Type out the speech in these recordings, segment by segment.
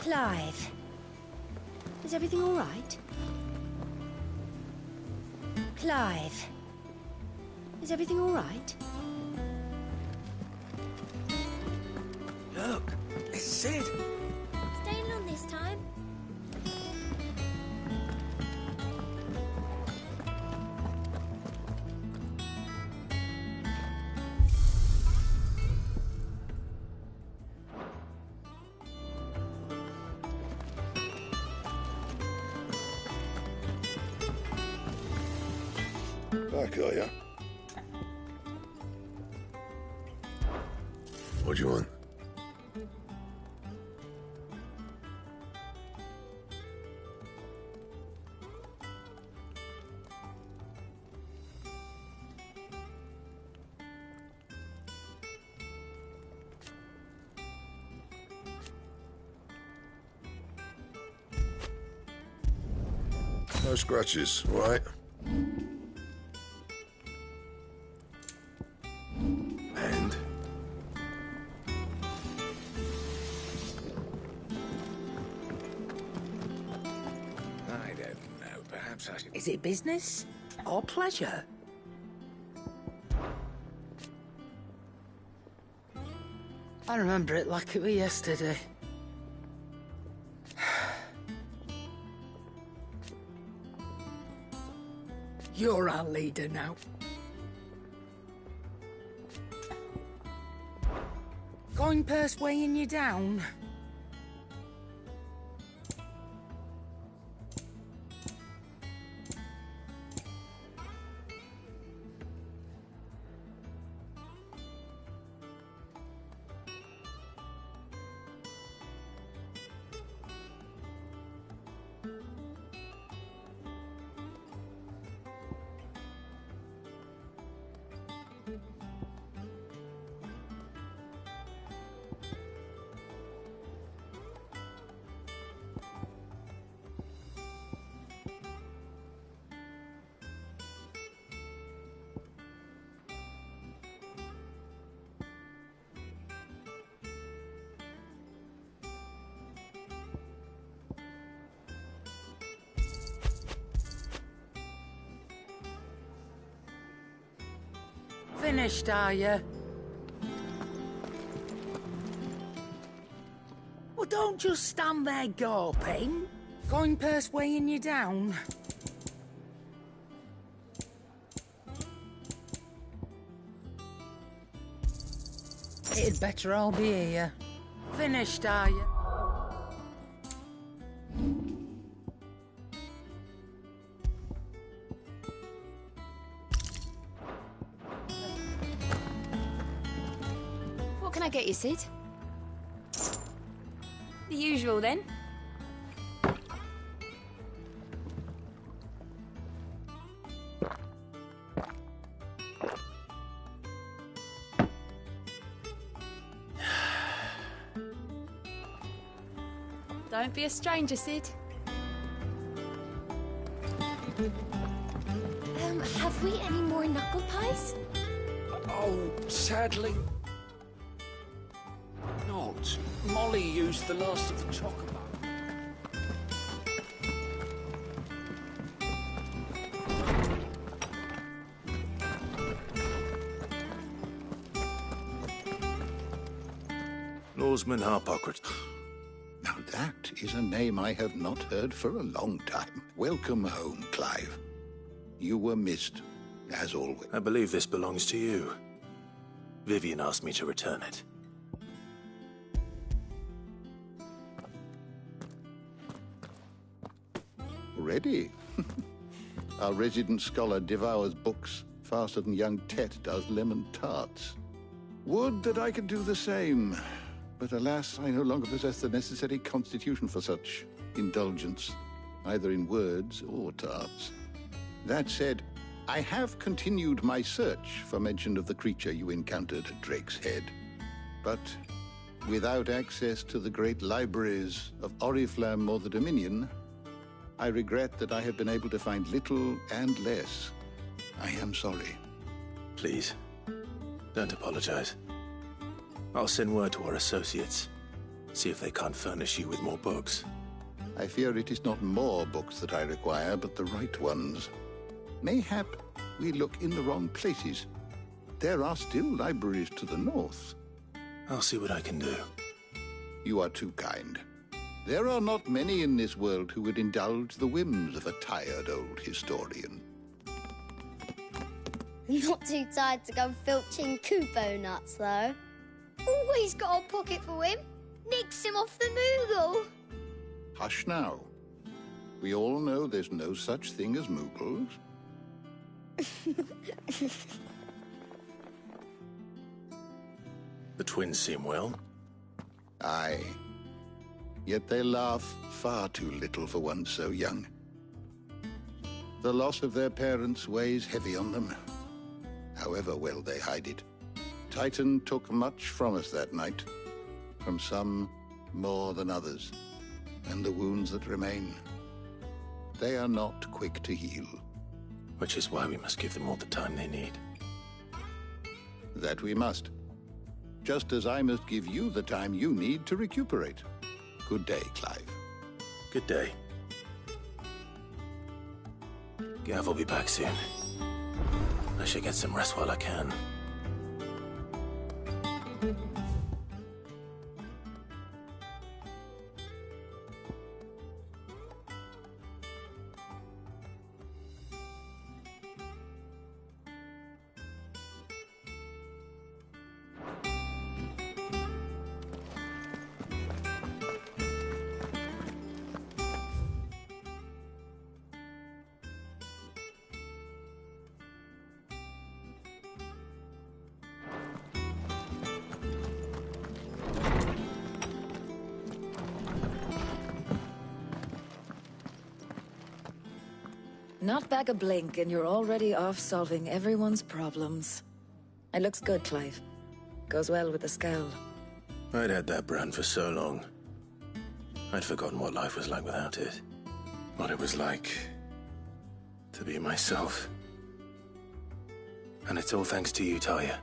Clive, is everything all right? Clive, is everything all right? Look, it's Sid. Staying on this time? Back, are ya? What do you want? No scratches, all right? And? I don't know. Perhaps I should... Is it business or pleasure? I remember it like it was yesterday. You're our leader now. Coin purse weighing you down? Finished, are you? Well, don't just stand there gawping. Coin purse weighing you down. It'd better all be here. Finished, are you? What can I get you, Sid? The usual, then. Don't be a stranger, Sid. Have we any more knuckle pies? Oh, sadly... not. Molly used the last of the chocolate. Norseman Harpocrat. Now that is a name I have not heard for a long time. Welcome home, Clive. You were missed, as always. I believe this belongs to you. Vivian asked me to return it. Ready? Our resident scholar devours books faster than young Tet does lemon tarts. Would that I could do the same. But alas, I no longer possess the necessary constitution for such indulgence, either in words or tarts. That said, I have continued my search for mention of the creature you encountered at Drake's Head. But without access to the great libraries of Oriflamme or the Dominion, I regret that I have been able to find little and less. I am sorry. Please, don't apologize. I'll send word to our associates. See if they can't furnish you with more books. I fear it is not more books that I require, but the right ones. Mayhap we look in the wrong places. There are still libraries to the north. I'll see what I can do. You are too kind. There are not many in this world who would indulge the whims of a tired old historian. Not too tired to go filching Kupo nuts, though. Always got a pocket for him. Nicks him off the Moogle. Hush now. We all know there's no such thing as Moogles. The twins seem well. Aye. Yet they laugh far too little for one so young. The loss of their parents weighs heavy on them, however well they hide it. Titan took much from us that night, from some more than others, and the wounds that remain, they are not quick to heal. Which is why we must give them all the time they need. That we must. Just as I must give you the time you need to recuperate. Good day, Clive. Good day. Gav will be back soon. I should get some rest while I can. Not back a blink, and you're already off solving everyone's problems. It looks good, Clive. Goes well with the scowl. I'd had that brand for so long. I'd forgotten what life was like without it. What it was like to be myself. And it's all thanks to you, Talia.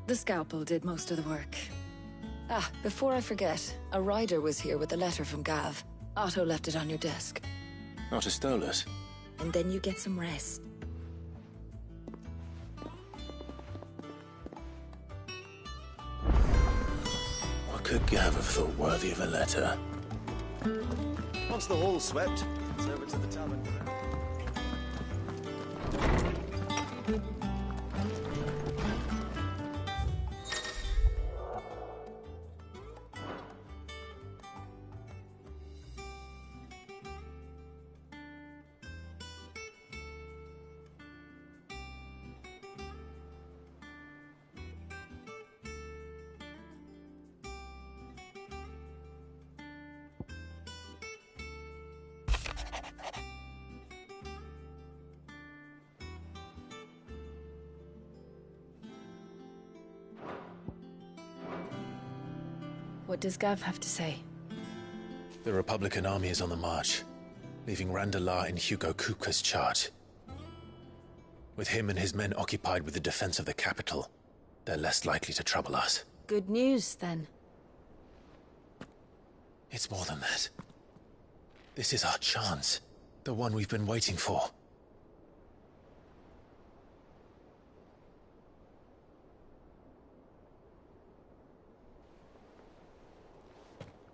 The scalpel did most of the work. Ah, before I forget, a rider was here with a letter from Gav. Otto left it on your desk. Not a stolus. And then you get some rest. What could Gav have thought worthy of a letter? Once the hall's swept, it's over to the tavern. What does Gav have to say? The Republican army is on the march, leaving Randalar in Hugo Kupka's charge. With him and his men occupied with the defense of the capital, they're less likely to trouble us. Good news, then. It's more than that. This is our chance. The one we've been waiting for.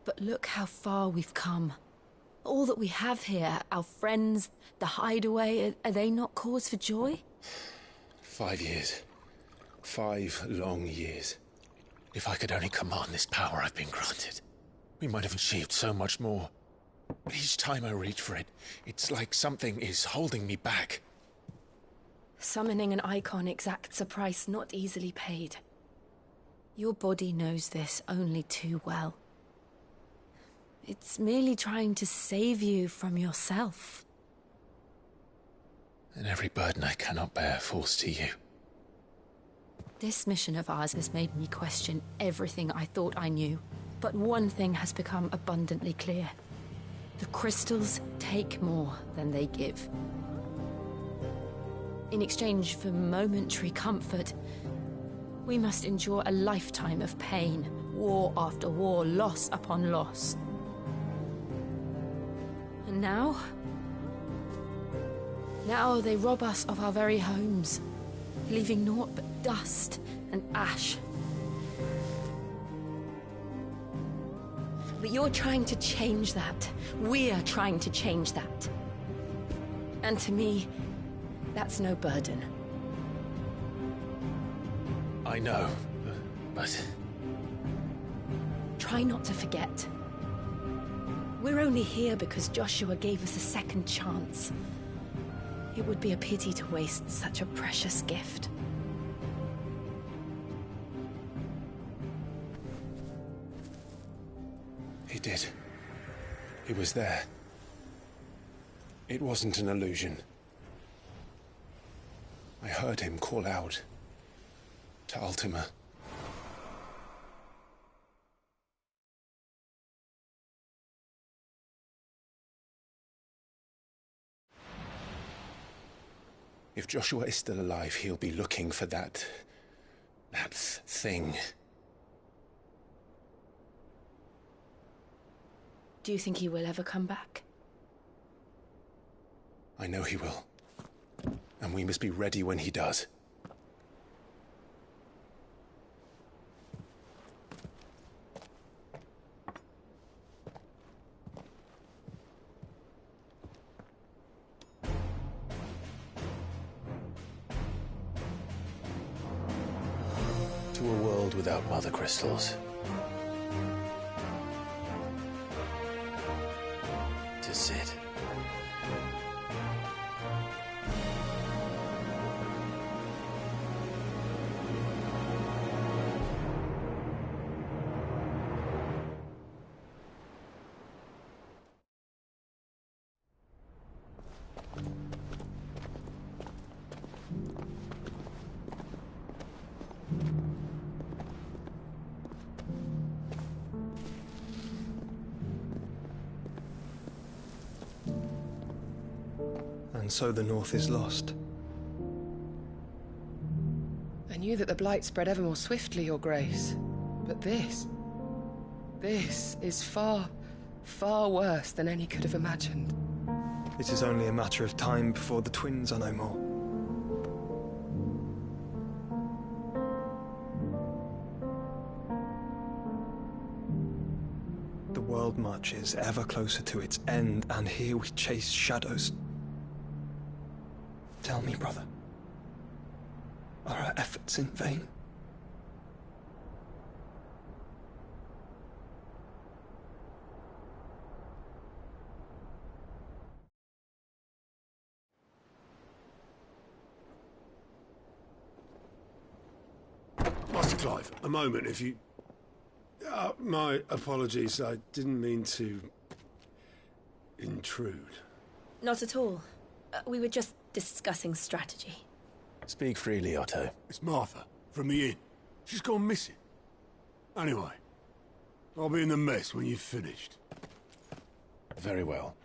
But look how far we've come. All that we have here, our friends, the hideaway, are they not cause for joy? 5 years. 5 long years. If I could only command this power I've been granted, we might have achieved so much more. But each time I reach for it, it's like something is holding me back. Summoning an icon exacts a price not easily paid. Your body knows this only too well. It's merely trying to save you from yourself. And every burden I cannot bear falls to you. This mission of ours has made me question everything I thought I knew. But one thing has become abundantly clear. The crystals take more than they give. In exchange for momentary comfort, We must endure a lifetime of pain, war after war, loss upon loss. And now? Now they rob us of our very homes, leaving naught but dust and ash. But you're trying to change that. We're trying to change that. And to me, that's no burden. I know, but... Try not to forget. We're only here because Joshua gave us a second chance. It would be a pity to waste such a precious gift. He did. He was there. It wasn't an illusion. I heard him call out to Ultima. If Joshua is still alive, he'll be looking for that thing. Do you think he will ever come back? I know he will. And we must be ready when he does. To a world without mother crystals. To Sid. And so the North is lost. I knew that the Blight spread ever more swiftly, Your Grace. But this is far, far worse than any could have imagined. It is only a matter of time before the twins are no more. The world marches ever closer to its end, and here we chase shadows. Tell me, brother, are our efforts in vain? Master Clive, a moment, if you... my apologies, I didn't mean to... intrude. Not at all. We were just discussing strategy. Speak freely, Otto. It's Martha, from the inn. She's gone missing. Anyway, I'll be in the mess when you've finished. Very well.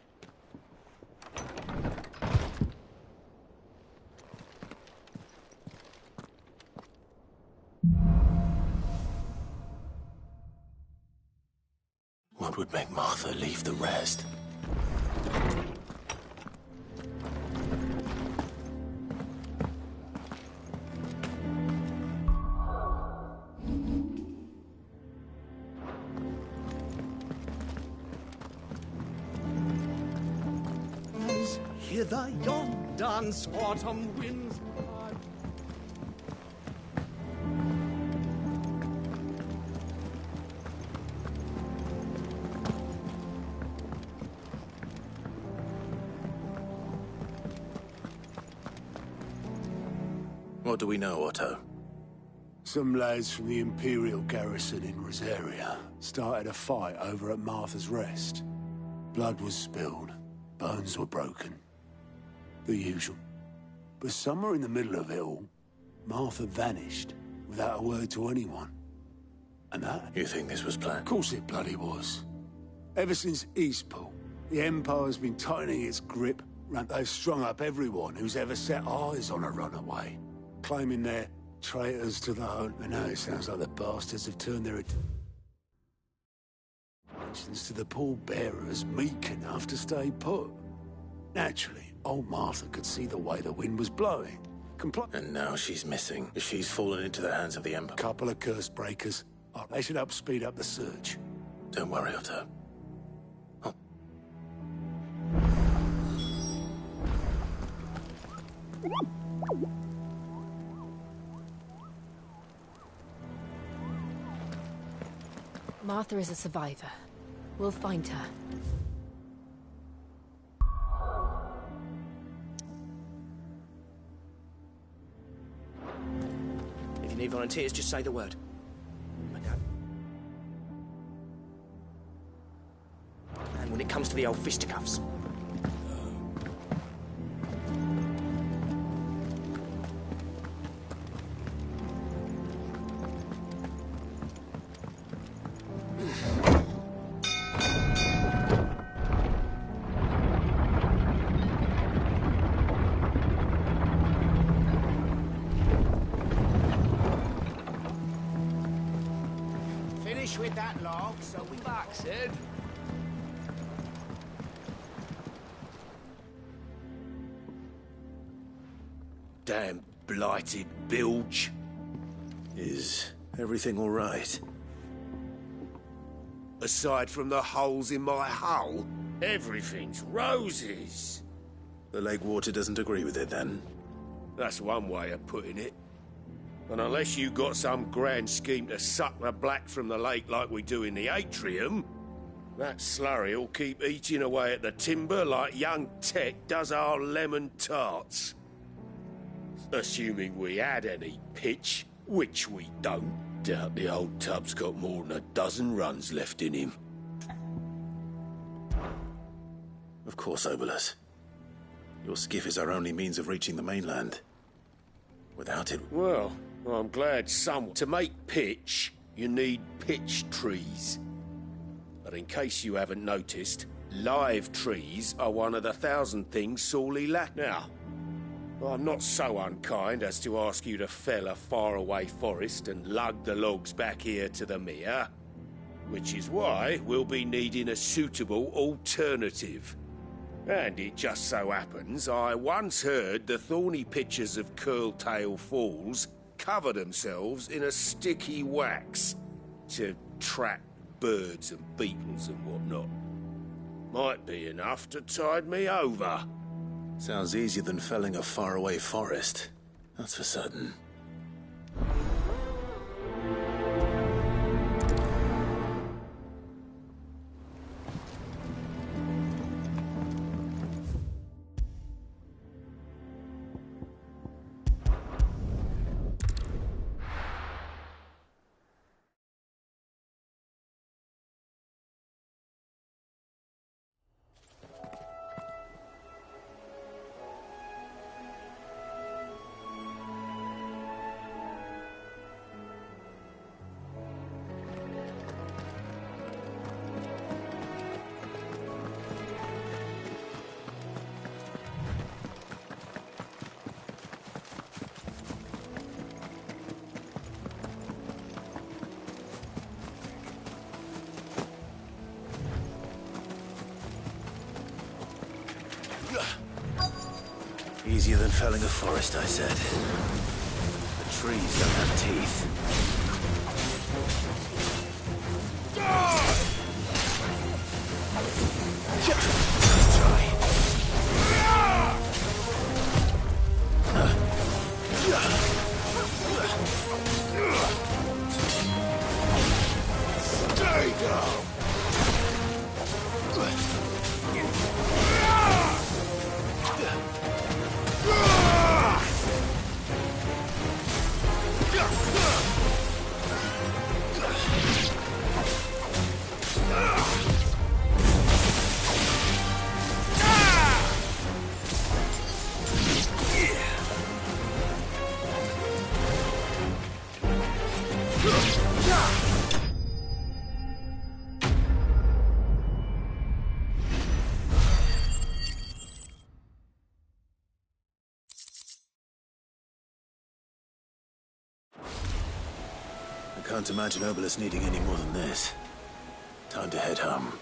What would make Martha leave the rest? Hither yon dance autumn winds. What do we know, Otto? Some lads from the Imperial garrison in Rosaria started a fight over at Martha's Rest. Blood was spilled, bones were broken. The usual. But somewhere in the middle of it all, Martha vanished without a word to anyone. And that... You think this was planned? Of course it bloody was. Ever since Eastpool, the Empire's been tightening its grip, and they've strung up everyone who's ever set eyes on a runaway, claiming they're Traitors to the hunt. And now it sounds like the bastards have turned their attentions to the pallbearers meek enough to stay put. Naturally, old Martha could see the way the wind was blowing. And now she's missing. She's fallen into the hands of the Empire. Couple of curse breakers. They should help speed up the search. Don't worry, Otto. Oh. Martha is a survivor. We'll find her. If you need volunteers, just say the word. And when it comes to the old fisticuffs, Finish with that log, so we back, Sid. Damn blighted bilge. Is everything all right? Aside from the holes in my hull, everything's roses. The lake water doesn't agree with it, then? That's one way of putting it. And unless you got some grand scheme to suck the black from the lake like we do in the atrium, that slurry'll keep eating away at the timber like young Tech does our lemon tarts. Assuming we had any pitch, which we don't. Doubt the old tub's got more than a dozen runs left in him. Of course, Obolus. Your skiff is our only means of reaching the mainland. Without it... Well, I'm glad some... To make pitch, you need pitch trees. But in case you haven't noticed, live trees are one of the 1,000 things sorely lack now. I'm not so unkind as to ask you to fell a faraway forest and lug the logs back here to the mere, which is why we'll be needing a suitable alternative. And it just so happens I once heard the thorny pitchers of Curltail Falls cover themselves in a sticky wax to trap birds and beetles and whatnot. Might be enough to tide me over. Sounds easier than felling a faraway forest. That's for certain. Easier than felling a forest, I said. The trees don't have teeth. Stay down! can't imagine Obelisk needing any more than this. Time to head home.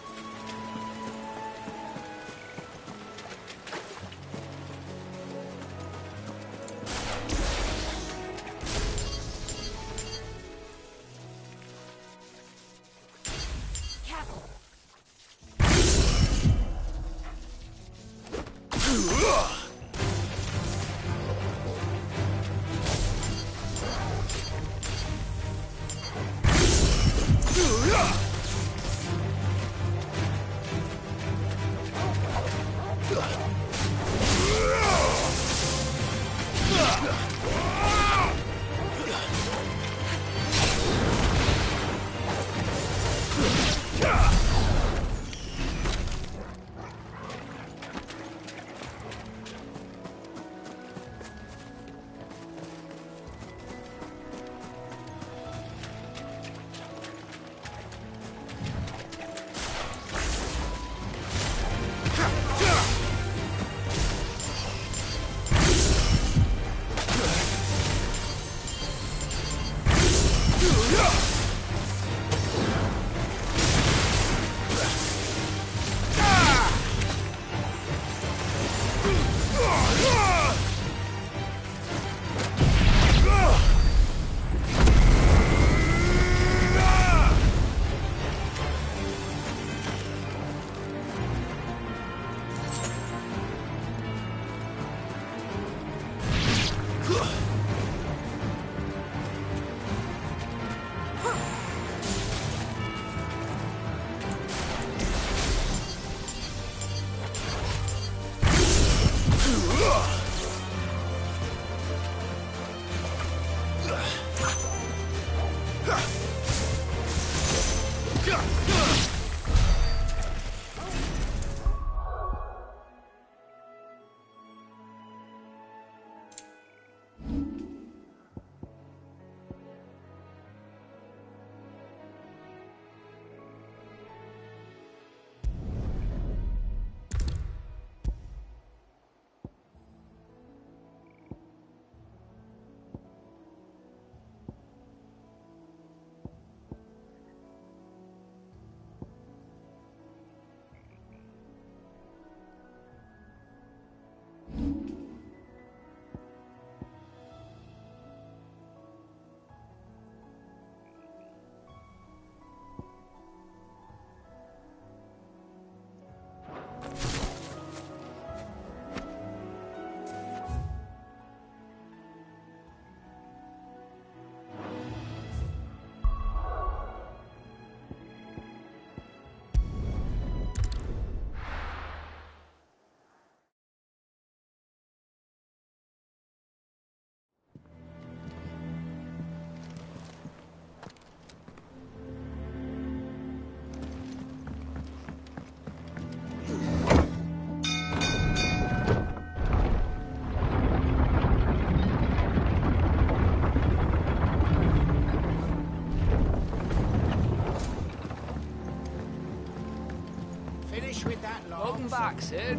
Welcome back, Sid.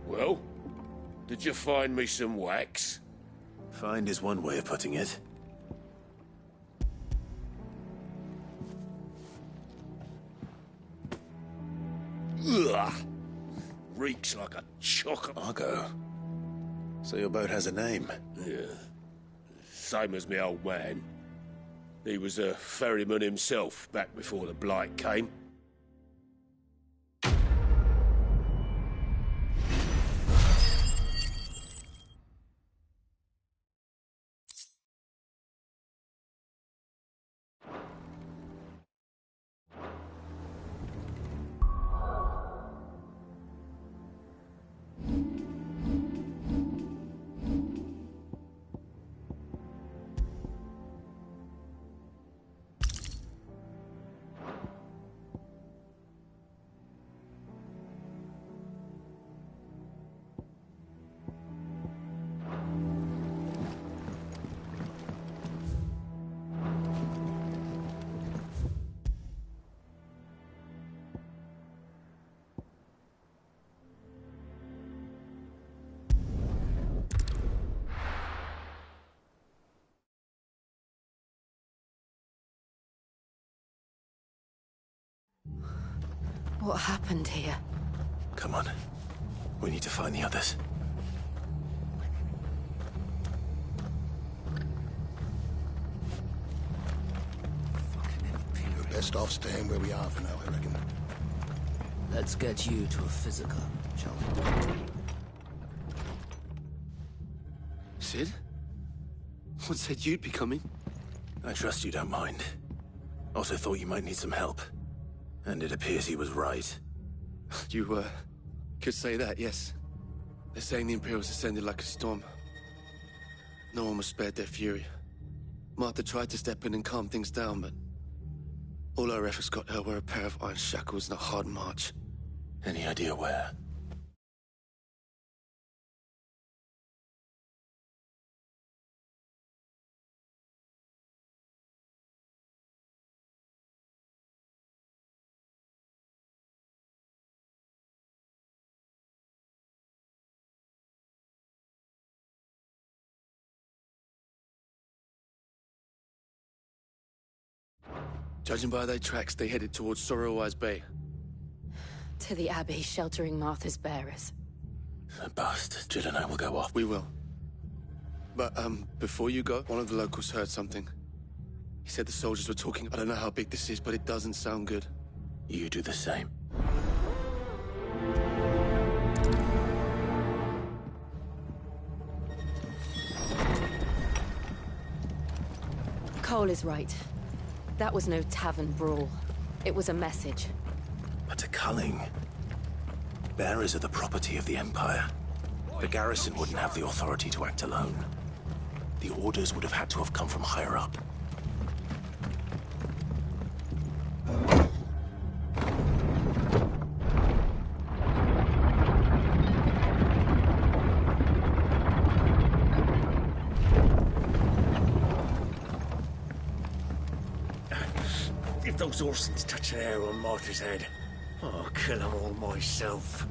Well, did you find me some wax? Find is one way of putting it. Ugh! Reeks like a chocolate. Argo. So your boat has a name? Yeah. Same as me old man. He was a ferryman himself back before the Blight came. What happened here? Come on. We need to find the others. We're best off staying where we are for now, I reckon. Let's get you to a physical, shall we? Sid? What said you'd be coming? I trust you don't mind. Also thought you might need some help. And it appears he was right. You, could say that, yes. They're saying the Imperials ascended like a storm. No one was spared their fury. Martha tried to step in and calm things down, but all our efforts got her were a pair of iron shackles and a hard march. Any idea where? Judging by their tracks, they headed towards Sorrowwise Bay. To the Abbey, sheltering Martha's bearers. Bast. Jill and I will go off. We will. But, before you go, one of the locals heard something. He said the soldiers were talking. I don't know how big this is, but it doesn't sound good. You do the same. Cole is right. That was no tavern brawl. It was a message. But to Culling, bearers are the property of the Empire. The garrison wouldn't have the authority to act alone. The orders would have had to have come from higher up. If those Orsons touch an arrow on Martha's head, I'll kill them all myself.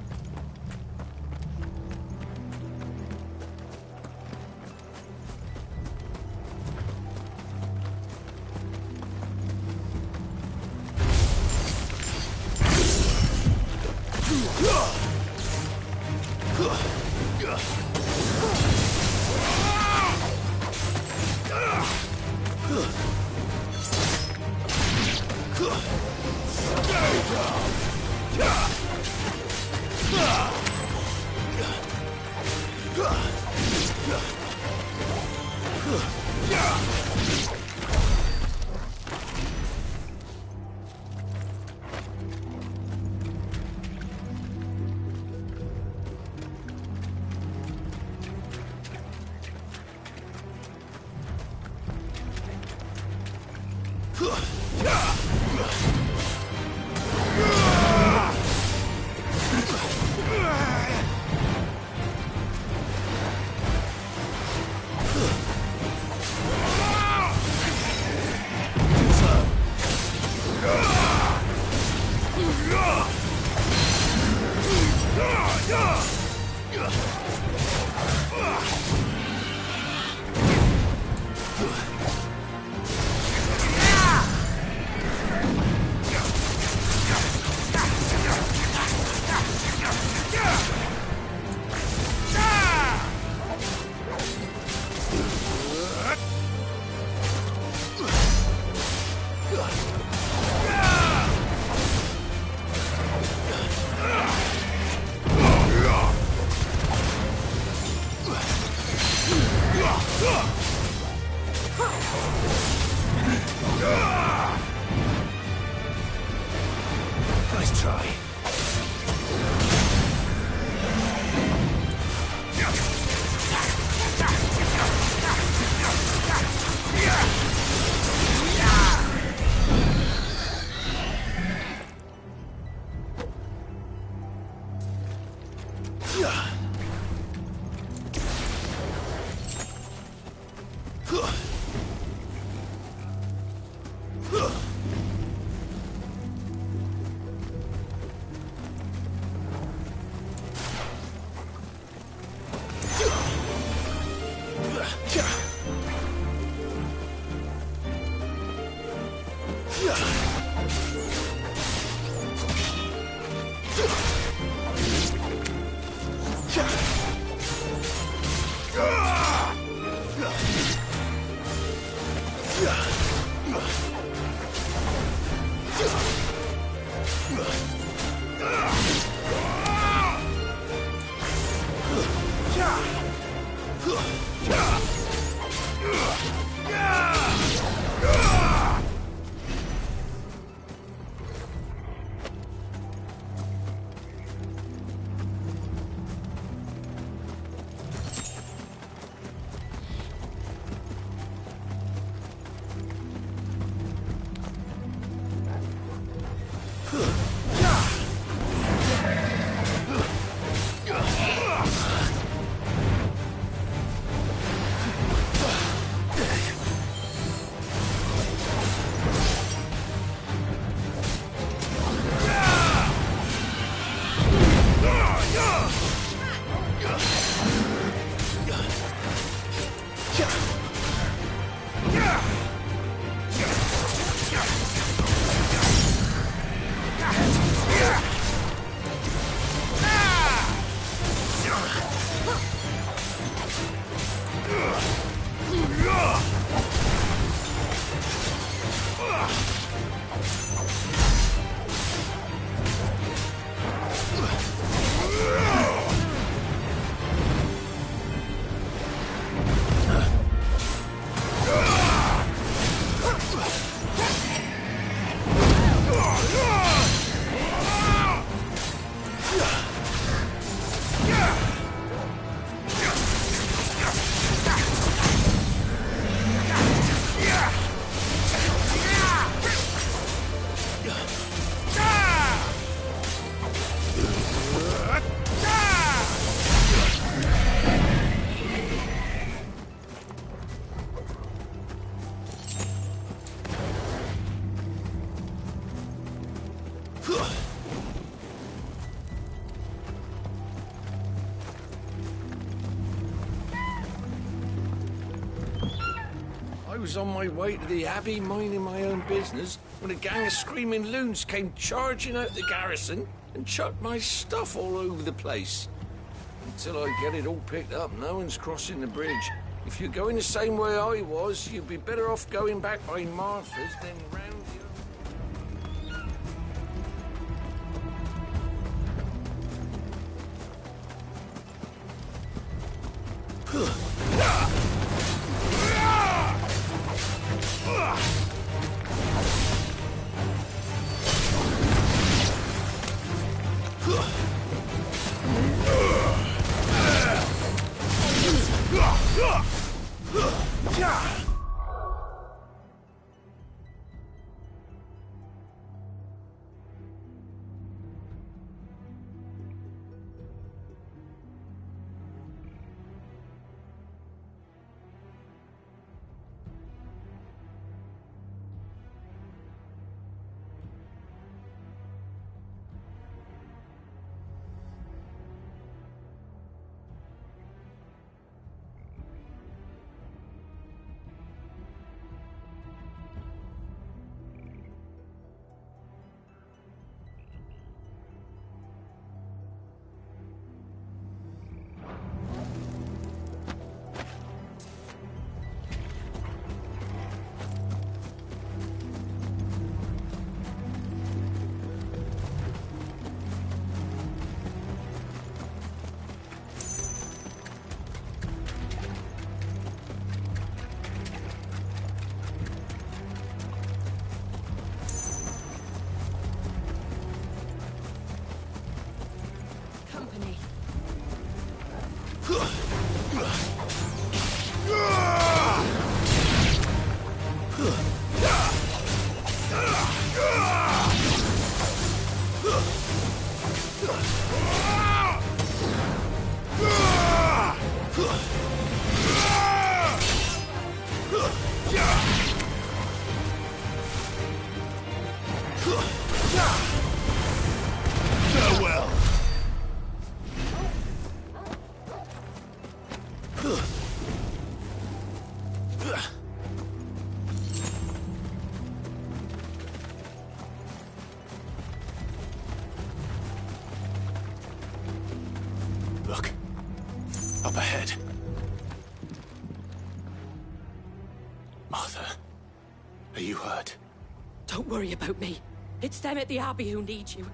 was on my way to the Abbey minding my own business when a gang of screaming loons came charging out the garrison and chucked my stuff all over the place. Until I get it all picked up, no one's crossing the bridge. If you're going the same way I was, you'd be better off going back by Martha's than round Farewell. Look. Up ahead. Martha, are you hurt? Don't worry about me. It's them at the Abbey who need you.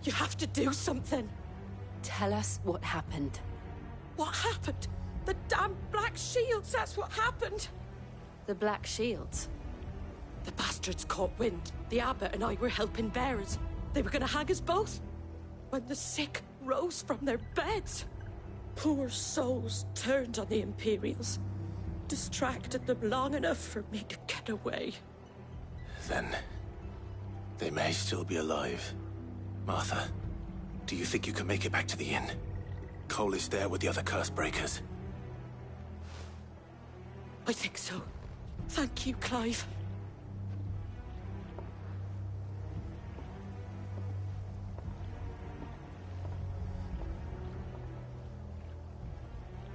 You have to do something. Tell us what happened. What happened? The damn Black Shields, that's what happened. The Black Shields? The bastards caught wind. The abbot and I were helping bearers. They were gonna hang us both. When the sick rose from their beds, poor souls turned on the Imperials. Distracted them long enough for me to get away. Then they may still be alive. Martha, do you think you can make it back to the inn? Cole is there with the other curse breakers. I think so. Thank you, Clive.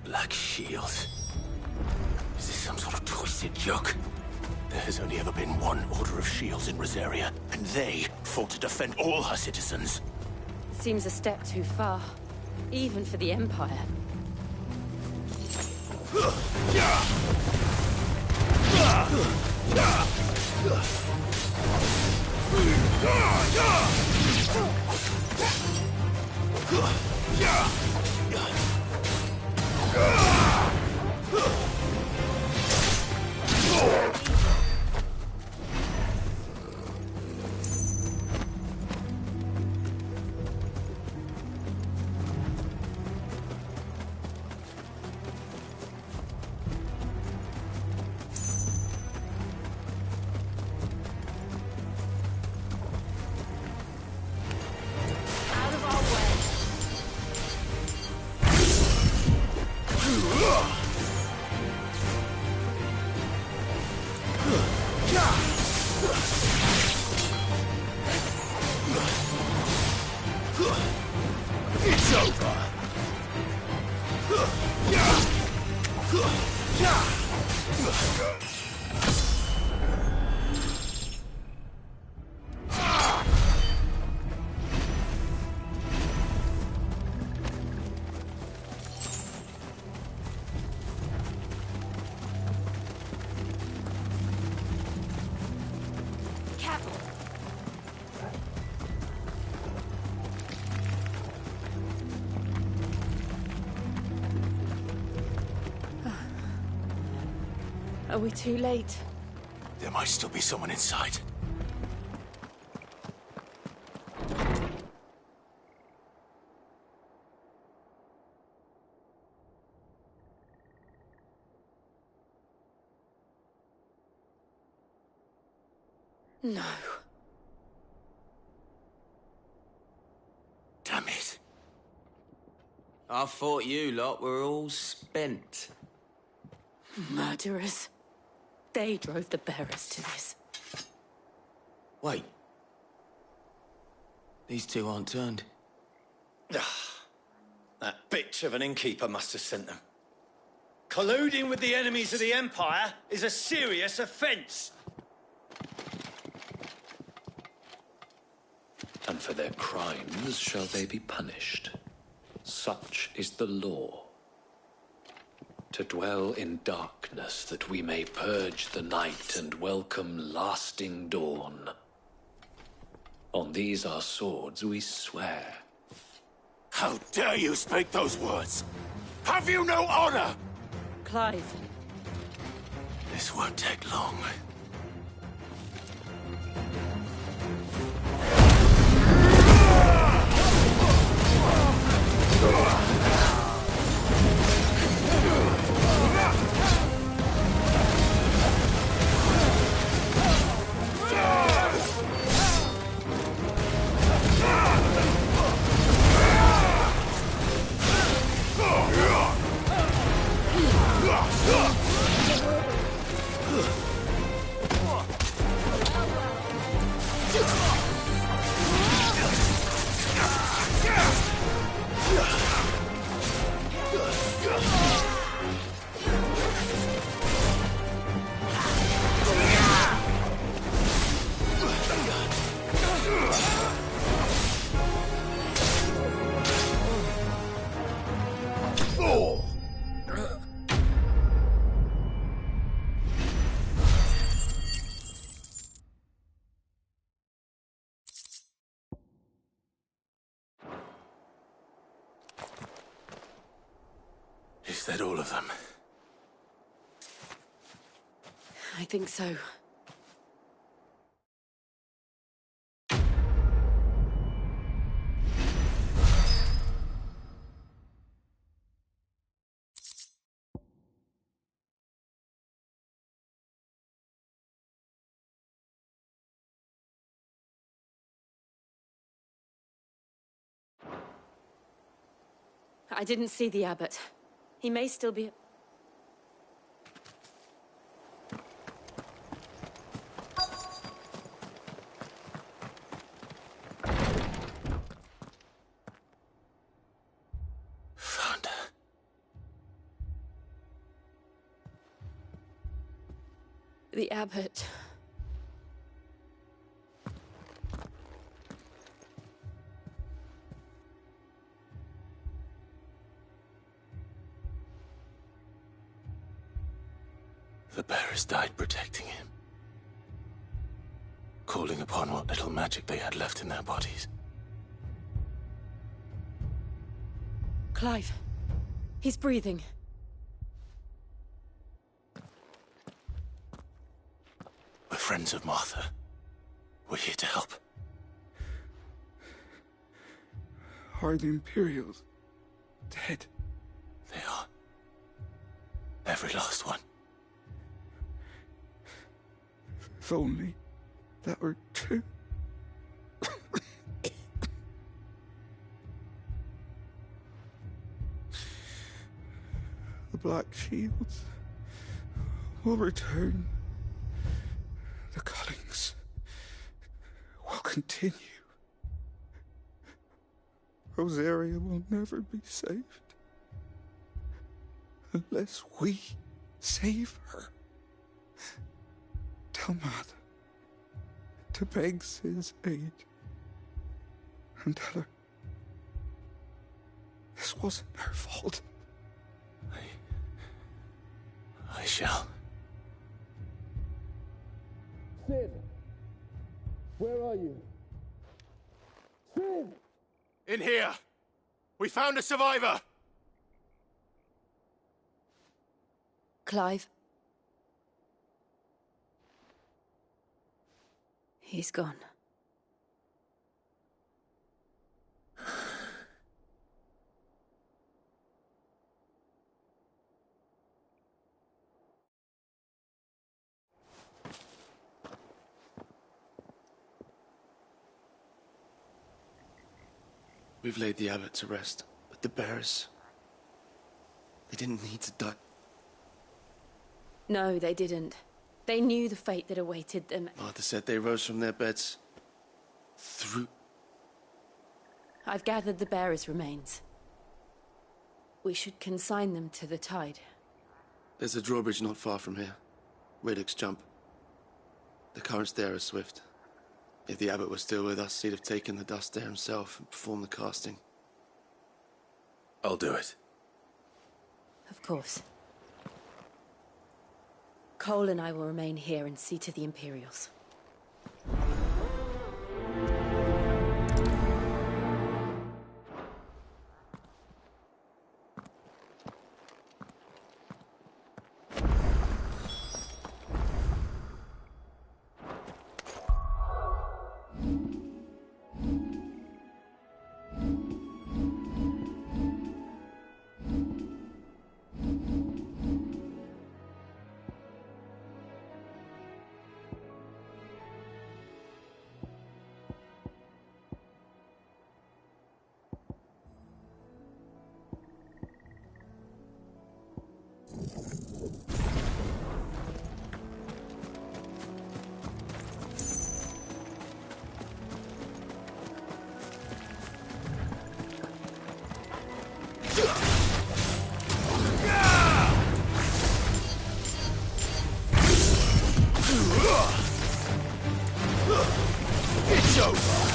Black Shields. Is this some sort of twisted joke? There has only ever been one Order of Shields in Rosaria, and they fought to defend all her citizens. Seems a step too far, even for the Empire. It's over. Are we too late? There might still be someone inside. No. Damn it. I thought you lot were all spent. Murderers. They drove the bearers to this. Wait. These two aren't turned. That bitch of an innkeeper must have sent them. Colluding with the enemies of the Empire is a serious offence. And for their crimes shall they be punished. Such is the law. To dwell in darkness that we may purge the night and welcome lasting dawn. On these our swords we swear. How dare you speak those words? Have you no honor? Clive. This won't take long. Is that all of them? I think so. I didn't see the abbot. He may still be... Found her. The abbot. The bearers died protecting him. Calling upon what little magic they had left in their bodies. Clive. He's breathing. We're friends of Martha. We're here to help. Are the Imperials dead? They are. Every last one. If only that were true. The Black Shields will return. The cullings will continue. Rosaria will never be saved unless we save her. Tell Mother to beg his aid and tell her this wasn't her fault. I shall. Sid! Where are you? Sid! In here! We found a survivor! Clive. He's gone. We've laid the abbot to rest, but the bearers... they didn't need to die. No, they didn't. They knew the fate that awaited them. Martha said they rose from their beds. Through... I've gathered the bearers' remains. We should consign them to the tide. There's a drawbridge not far from here. Radix jump. The currents there are swift. If the abbot was still with us, he'd have taken the dust there himself and performed the casting. I'll do it. Of course. Cole and I will remain here and see to the Imperials. It's over!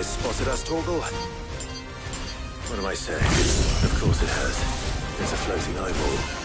Spotted us, Torgal? What am I saying? Of course it has. It's a floating eyeball.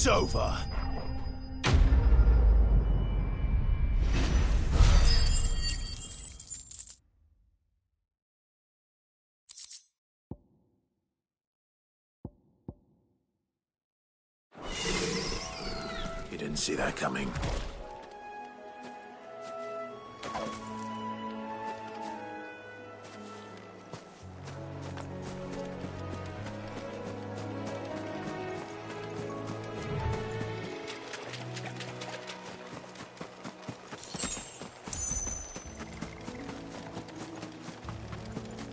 It's over. You didn't see that coming.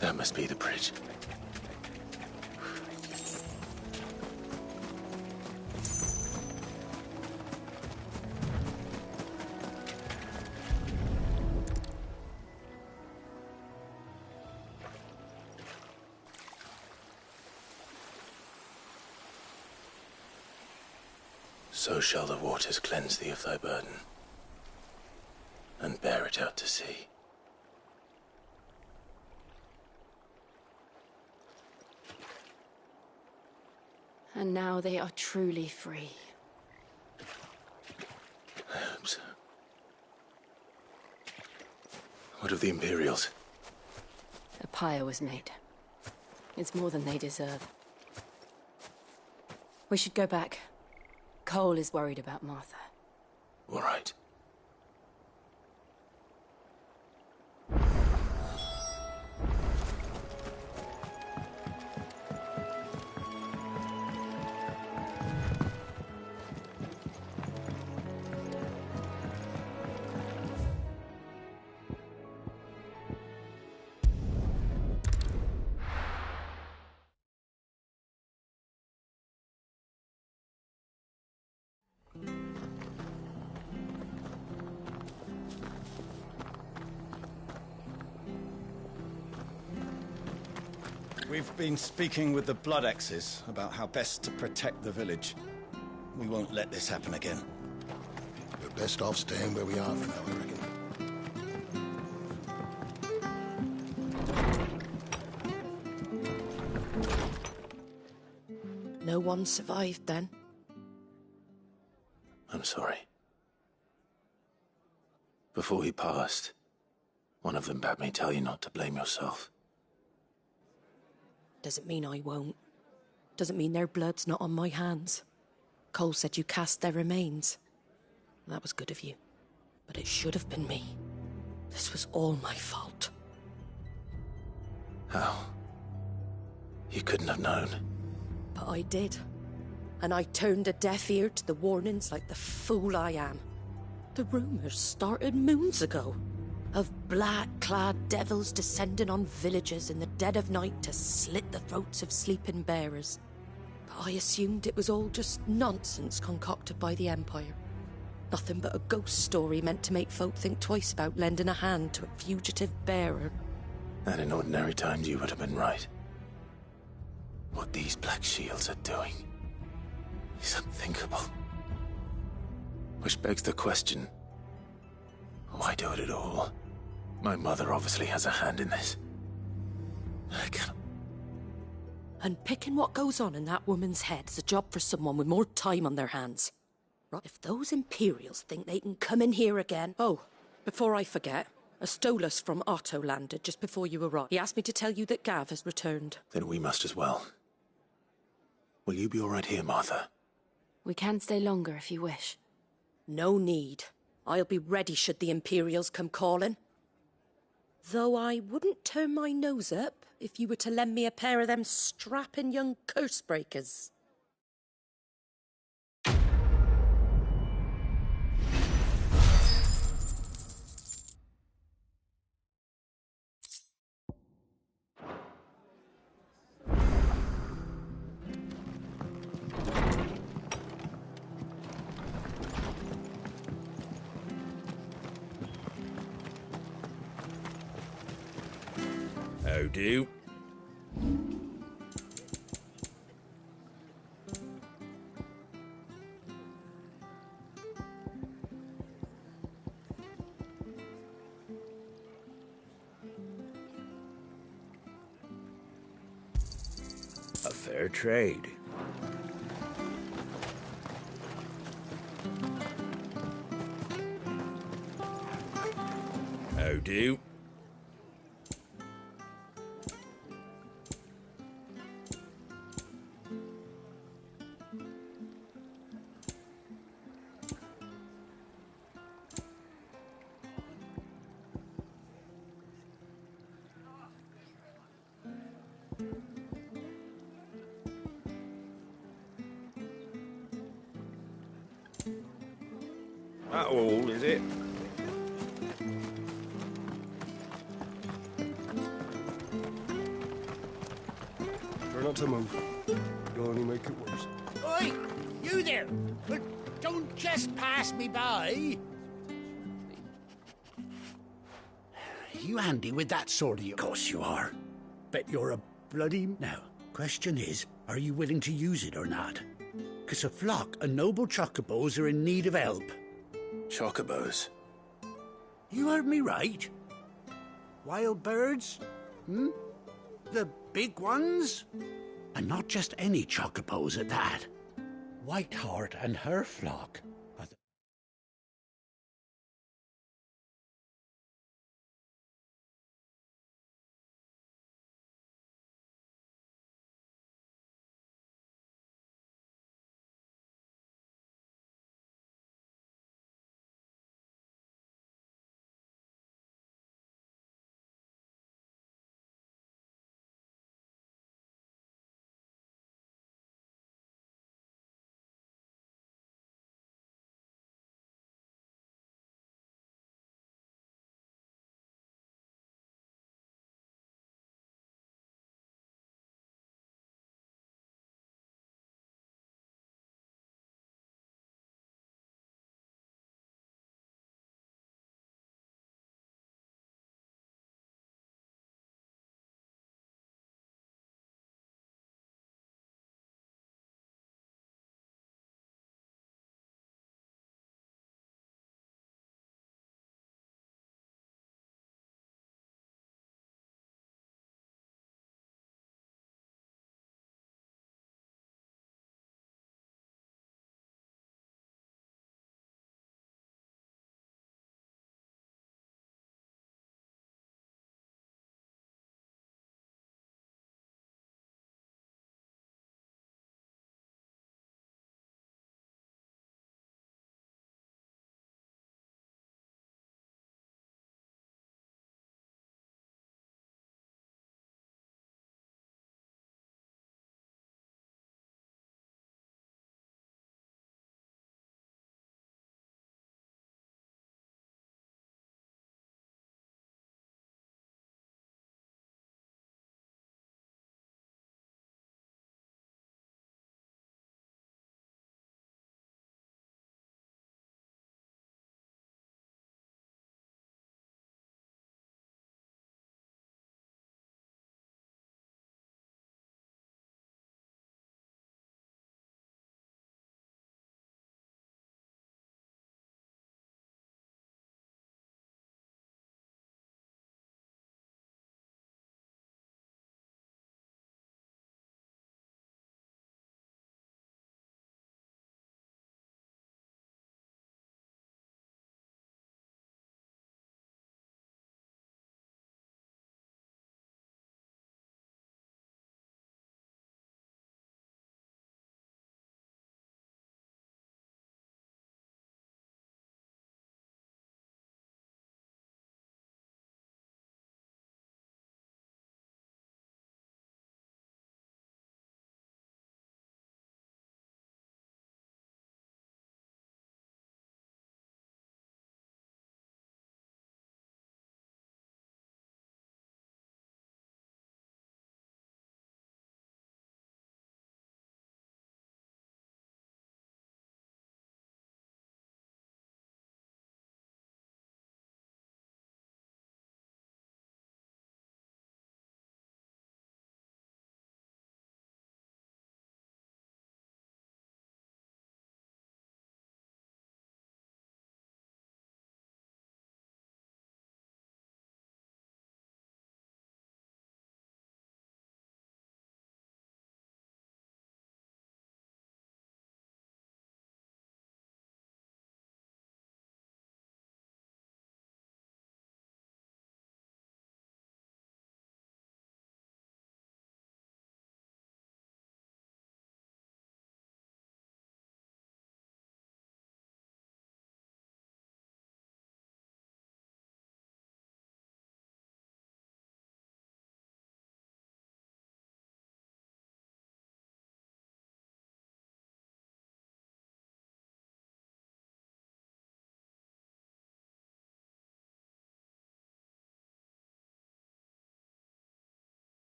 That must be the bridge. So shall the waters cleanse thee of thy burden, and bear it out to sea. And now they are truly free. I hope so. What of the Imperials? A pyre was made. It's more than they deserve. We should go back. Cole is worried about Martha. All right. We've been speaking with the Blood Axes about how best to protect the village. We won't let this happen again. We're best off staying where we are for now, I reckon. No one survived then? I'm sorry. Before he passed, one of them bade me tell you not to blame yourself. Doesn't mean I won't. Doesn't mean their blood's not on my hands. Cole said you cast their remains. That was good of you. But it should have been me. This was all my fault. How? You couldn't have known. But I did. And I turned a deaf ear to the warnings like the fool I am. The rumors started moons ago. Of black-clad devils descending on villages in the dead of night to slit the throats of sleeping bearers. But I assumed it was all just nonsense concocted by the Empire. Nothing but a ghost story meant to make folk think twice about lending a hand to a fugitive bearer. And in ordinary times you would have been right. What these Black Shields are doing is unthinkable. Which begs the question, why do it at all? My mother obviously has a hand in this. I can't... And picking what goes on in that woman's head is a job for someone with more time on their hands. Right, if those Imperials think they can come in here again... Oh, before I forget, a Stolas from Otto landed just before you arrived. He asked me to tell you that Gav has returned. Then we must as well. Will you be all right here, Martha? We can stay longer if you wish. No need. I'll be ready should the Imperials come calling. Though I wouldn't turn my nose up if you were to lend me a pair of them strapping young curse-breakers. How do? A fair trade. That'll do. That all, is it? Try not to move. You'll only make it worse. Oi! You there! But don't just pass me by! You handy with that sword of yours? Of course you are. Bet you're a bloody... Now, question is, are you willing to use it or not? 'Cause a flock of noble chocobos are in need of help. Chocobos? You heard me right. Wild birds? Hmm? The big ones? And not just any chocobos at that. Whiteheart and her flock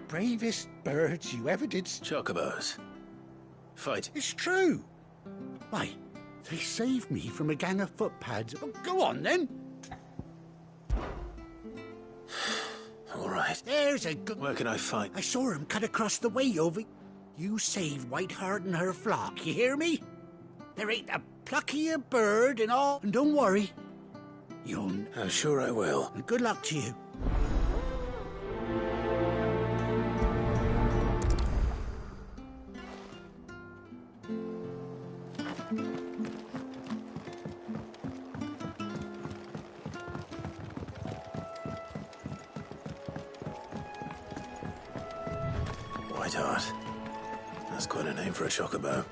bravest birds you ever did... Chocobos. Fight. It's true. Why, they saved me from a gang of footpads. Oh, go on, then. All right. There's a good... Where can I fight? I saw him cut across the way over... You saved Whiteheart and her flock, you hear me? There ain't a pluckier bird in all... And don't worry. I'm sure I will. And good luck to you. Whiteheart. That's quite a name for a chocobo.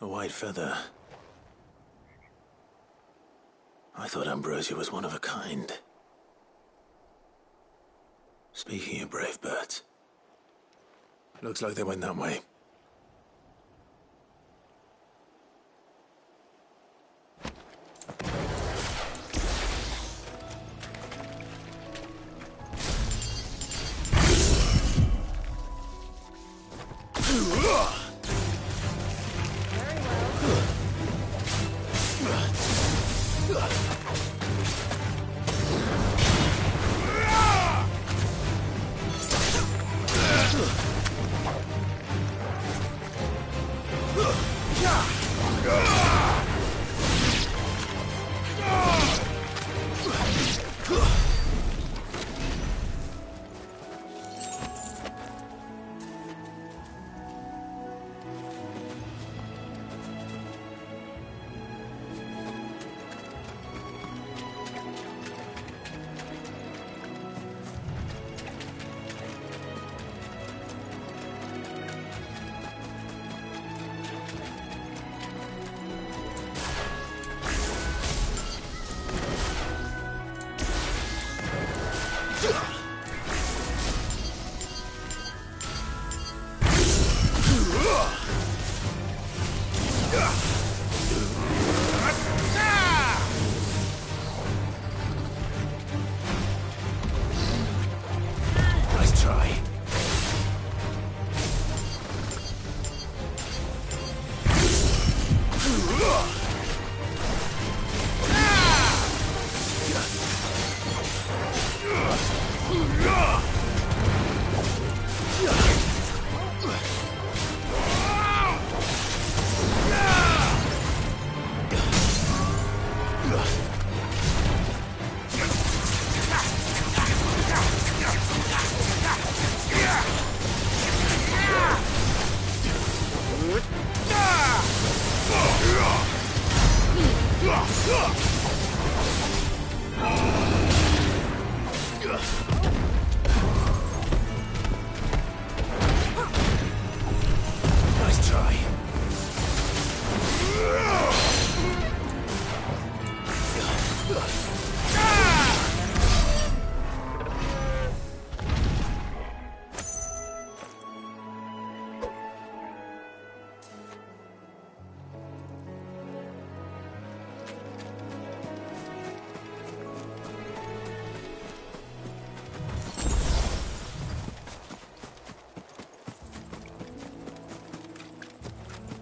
A white feather. I thought Ambrosia was one of a kind. Speaking of brave birds, looks like they went that way. Nice try.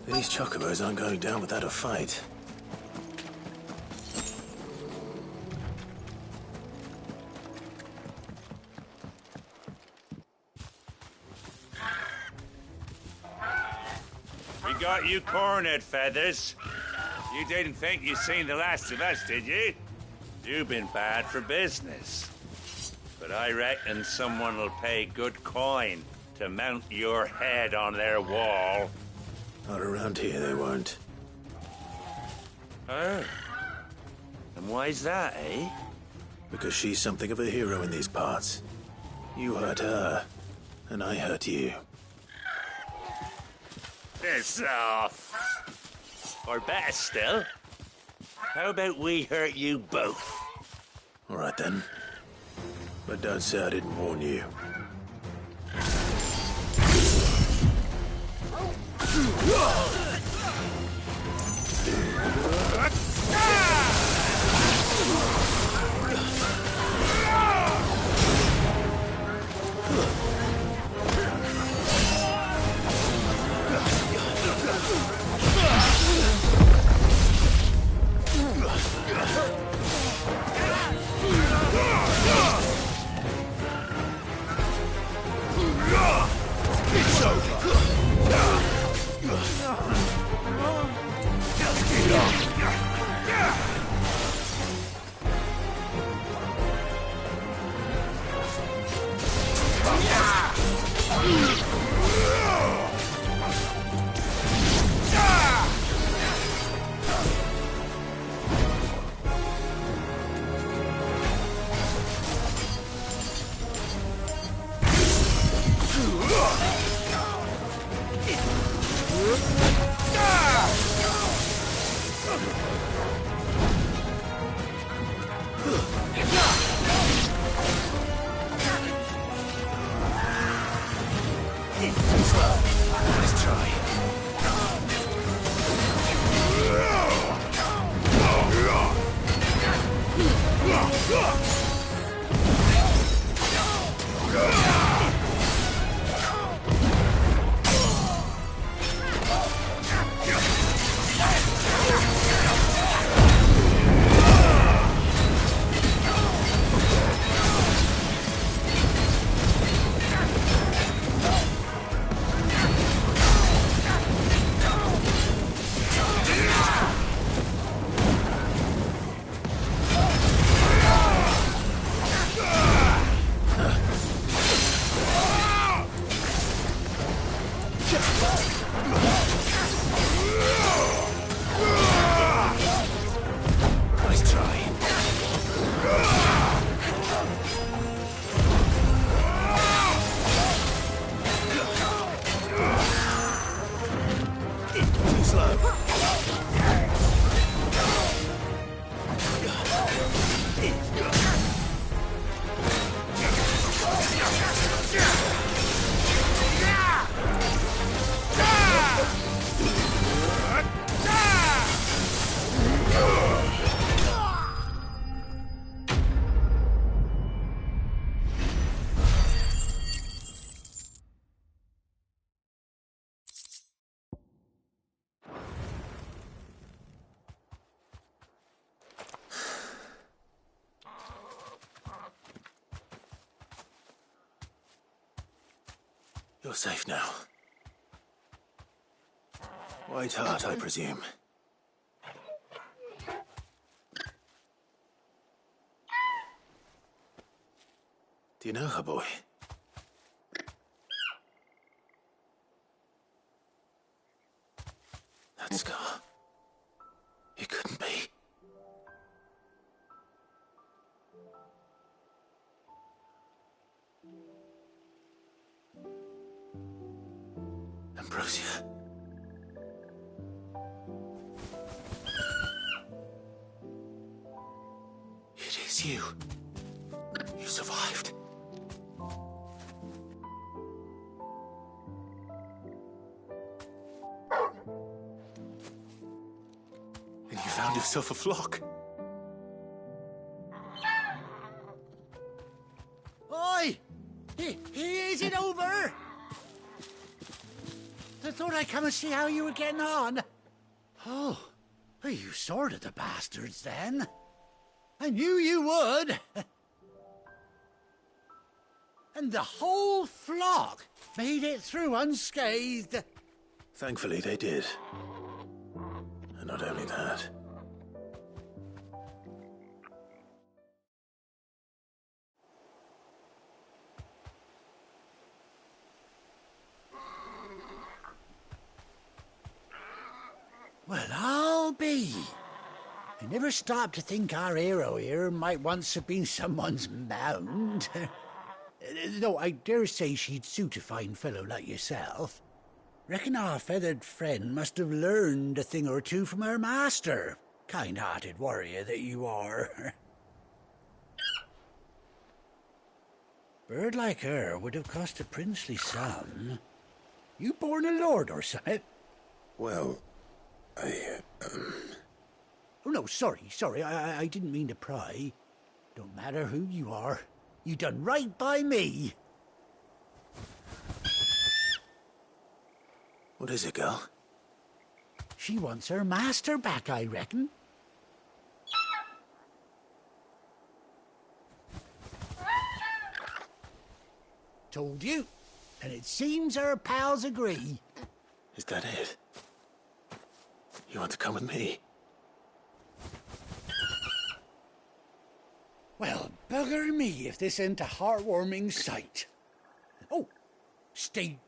These chocobos aren't going down without a fight. We got you cornered, Feathers. You didn't think you'd seen the last of us, did you? You've been bad for business. But I reckon someone will pay good coin to mount your head on their wall. Not around here, they won't. Oh. And why's that, eh? Because she's something of a hero in these parts. You hurt her, and I hurt you. Piss off. Or better still, how about we hurt you both? All right then. But don't say I didn't warn you. It's over. Let's try. You're safe now. White Heart, I presume. Do you know her, boy? That scar. It couldn't be. Ambrosia. It is you. You survived. And you found yourself a flock. Oi! Is it over? I thought I'd come and see how you were getting on. Oh, you sorted the bastards then. I knew you would. And the whole flock made it through unscathed. Thankfully, they did. And not only that. Well, I'll be. I never stopped to think our hero here might once have been someone's mound. Though I dare say she'd suit a fine fellow like yourself. Reckon our feathered friend must have learned a thing or two from her master. Kind-hearted warrior that you are. Bird like her would have cost a princely sum. You born a lord or something? Well, Oh, no, sorry. I didn't mean to pry. Don't matter who you are. You done right by me. What is it, girl? She wants her master back, I reckon. Told you. And it seems her pals agree. Is that it? You want to come with me? Well, bugger me if this ain't a heartwarming sight. Oh, stay.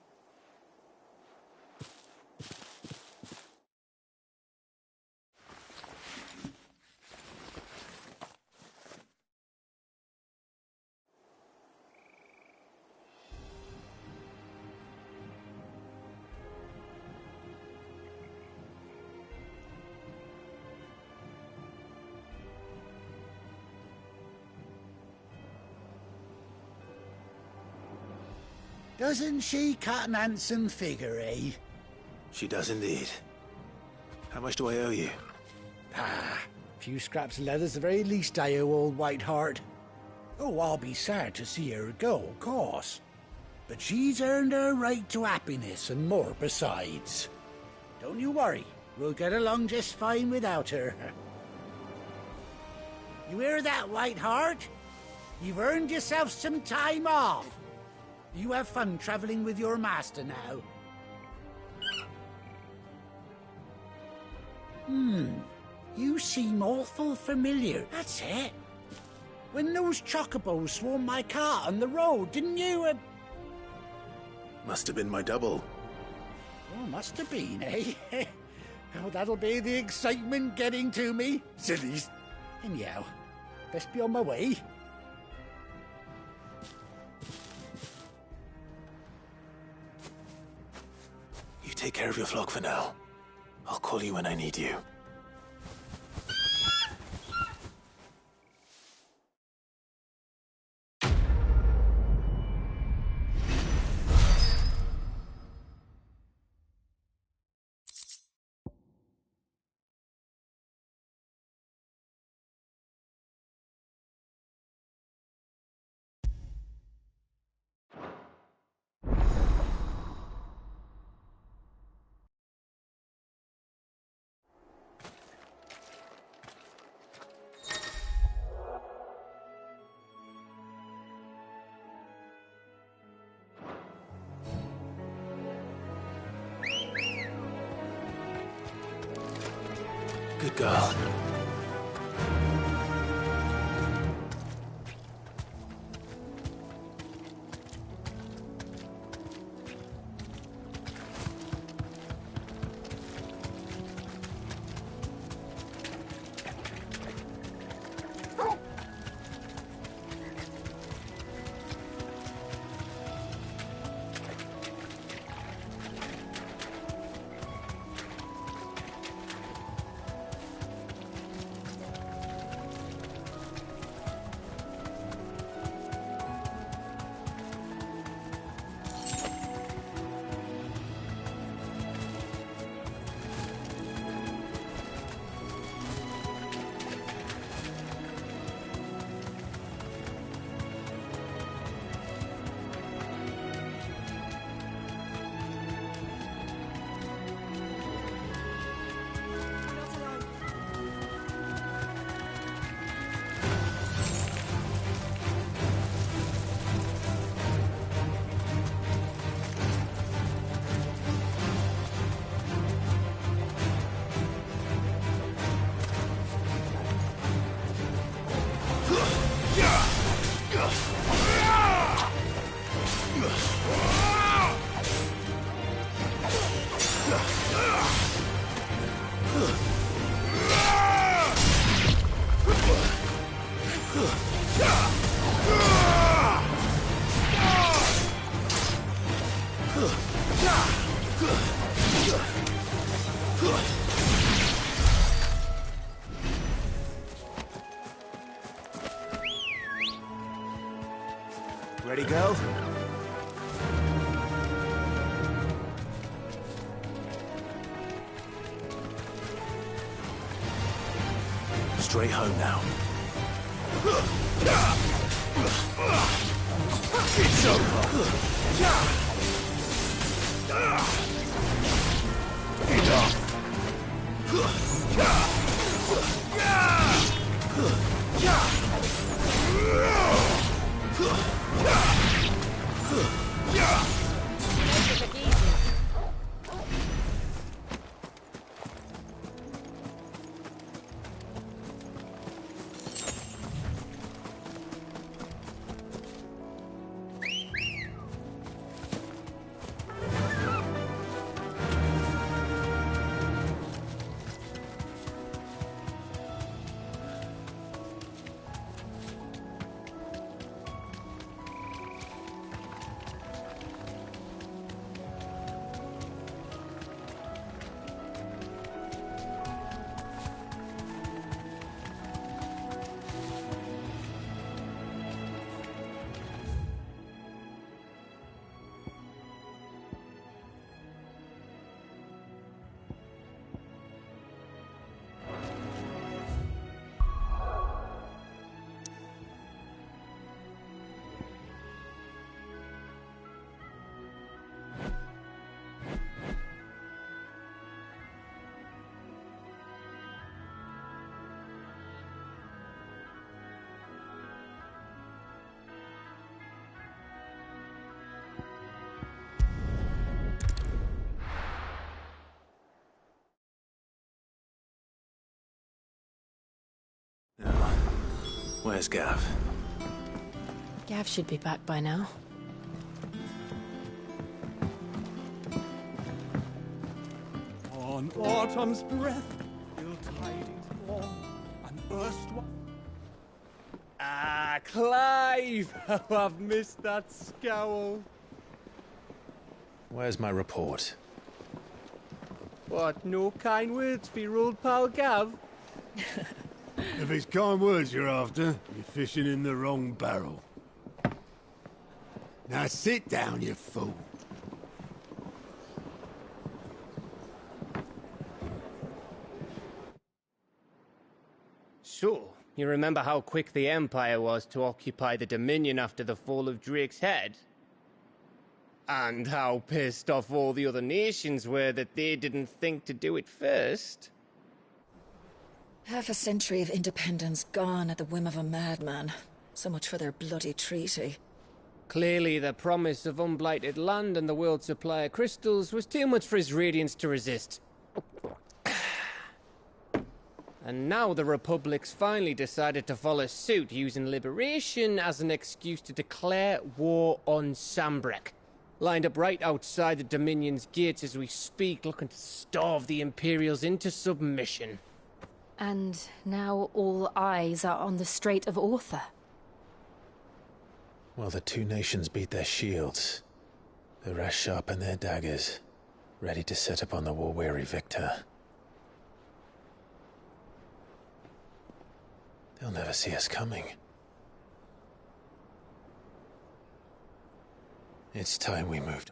Doesn't she cut an handsome figure, eh? She does indeed. How much do I owe you? A few scraps of leather's the very least I owe old Whiteheart. Oh, I'll be sad to see her go, of course. But she's earned her right to happiness and more besides. Don't you worry, we'll get along just fine without her. You hear that, Whiteheart? You've earned yourself some time off. You have fun traveling with your master now. You seem awful familiar. That's it. When those chocobos swarmed my car on the road, didn't you, Must have been my double. Oh, must have been, eh? Oh, that'll be the excitement getting to me. Sillies. Anyhow, best be on my way. You take care of your flock for now. I'll call you when I need you. Good girl. straight home now. It's over. Enough. Where's Gav? Gav should be back by now. On autumn's breath, ill tidings born, an erstwhile. Ah, Clive! How I've missed that scowl. Where's my report? What, no kind words for your old pal Gav? If it's kind words you're after, you're fishing in the wrong barrel. Now sit down, you fool. So, you remember how quick the Empire was to occupy the Dominion after the fall of Drake's head? And how pissed off all the other nations were that they didn't think to do it first? Half a century of independence gone at the whim of a madman. So much for their bloody treaty. Clearly, the promise of unblighted land and the world's supply of crystals was too much for his radiance to resist. And now the Republic's finally decided to follow suit, using liberation as an excuse to declare war on Sambrek. Lined up right outside the Dominion's gates as we speak, looking to starve the Imperials into submission. And now all eyes are on the Strait of Author. Well, the two nations beat their shields. The rest sharpen their daggers, ready to set upon the war-weary victor. They'll never see us coming. It's time we moved.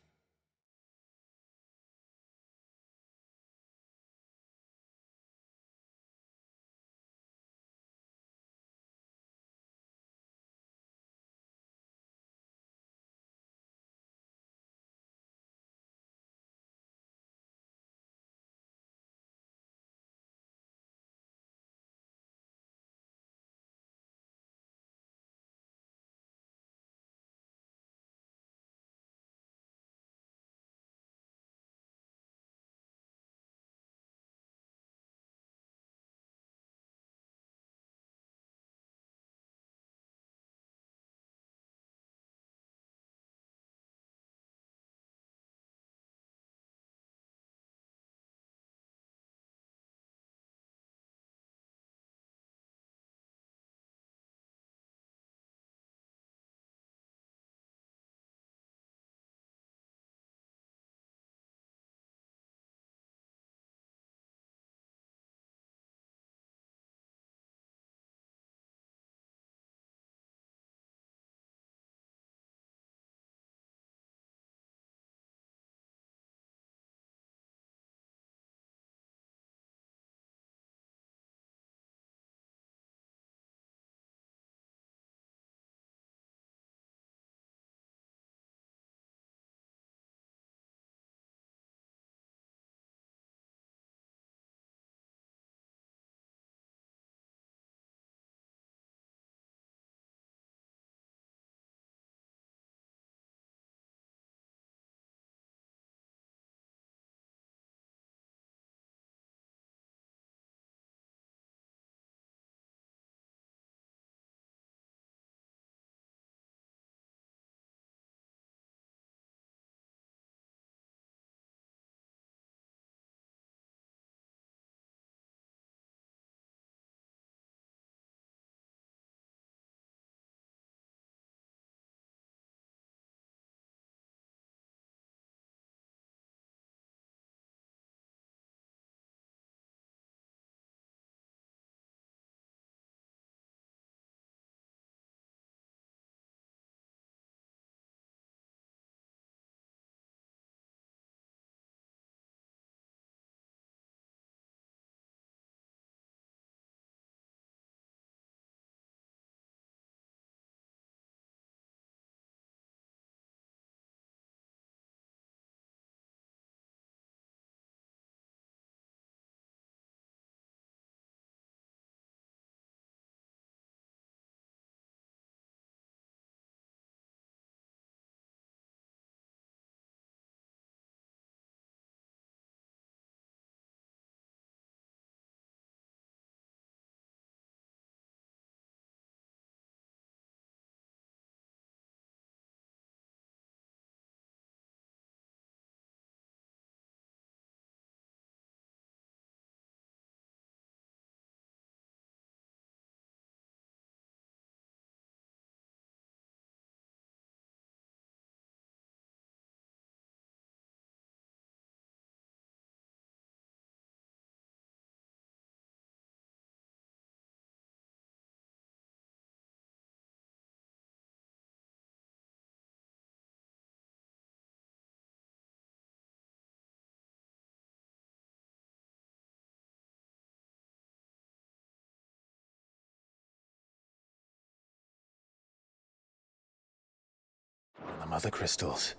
Mother crystals.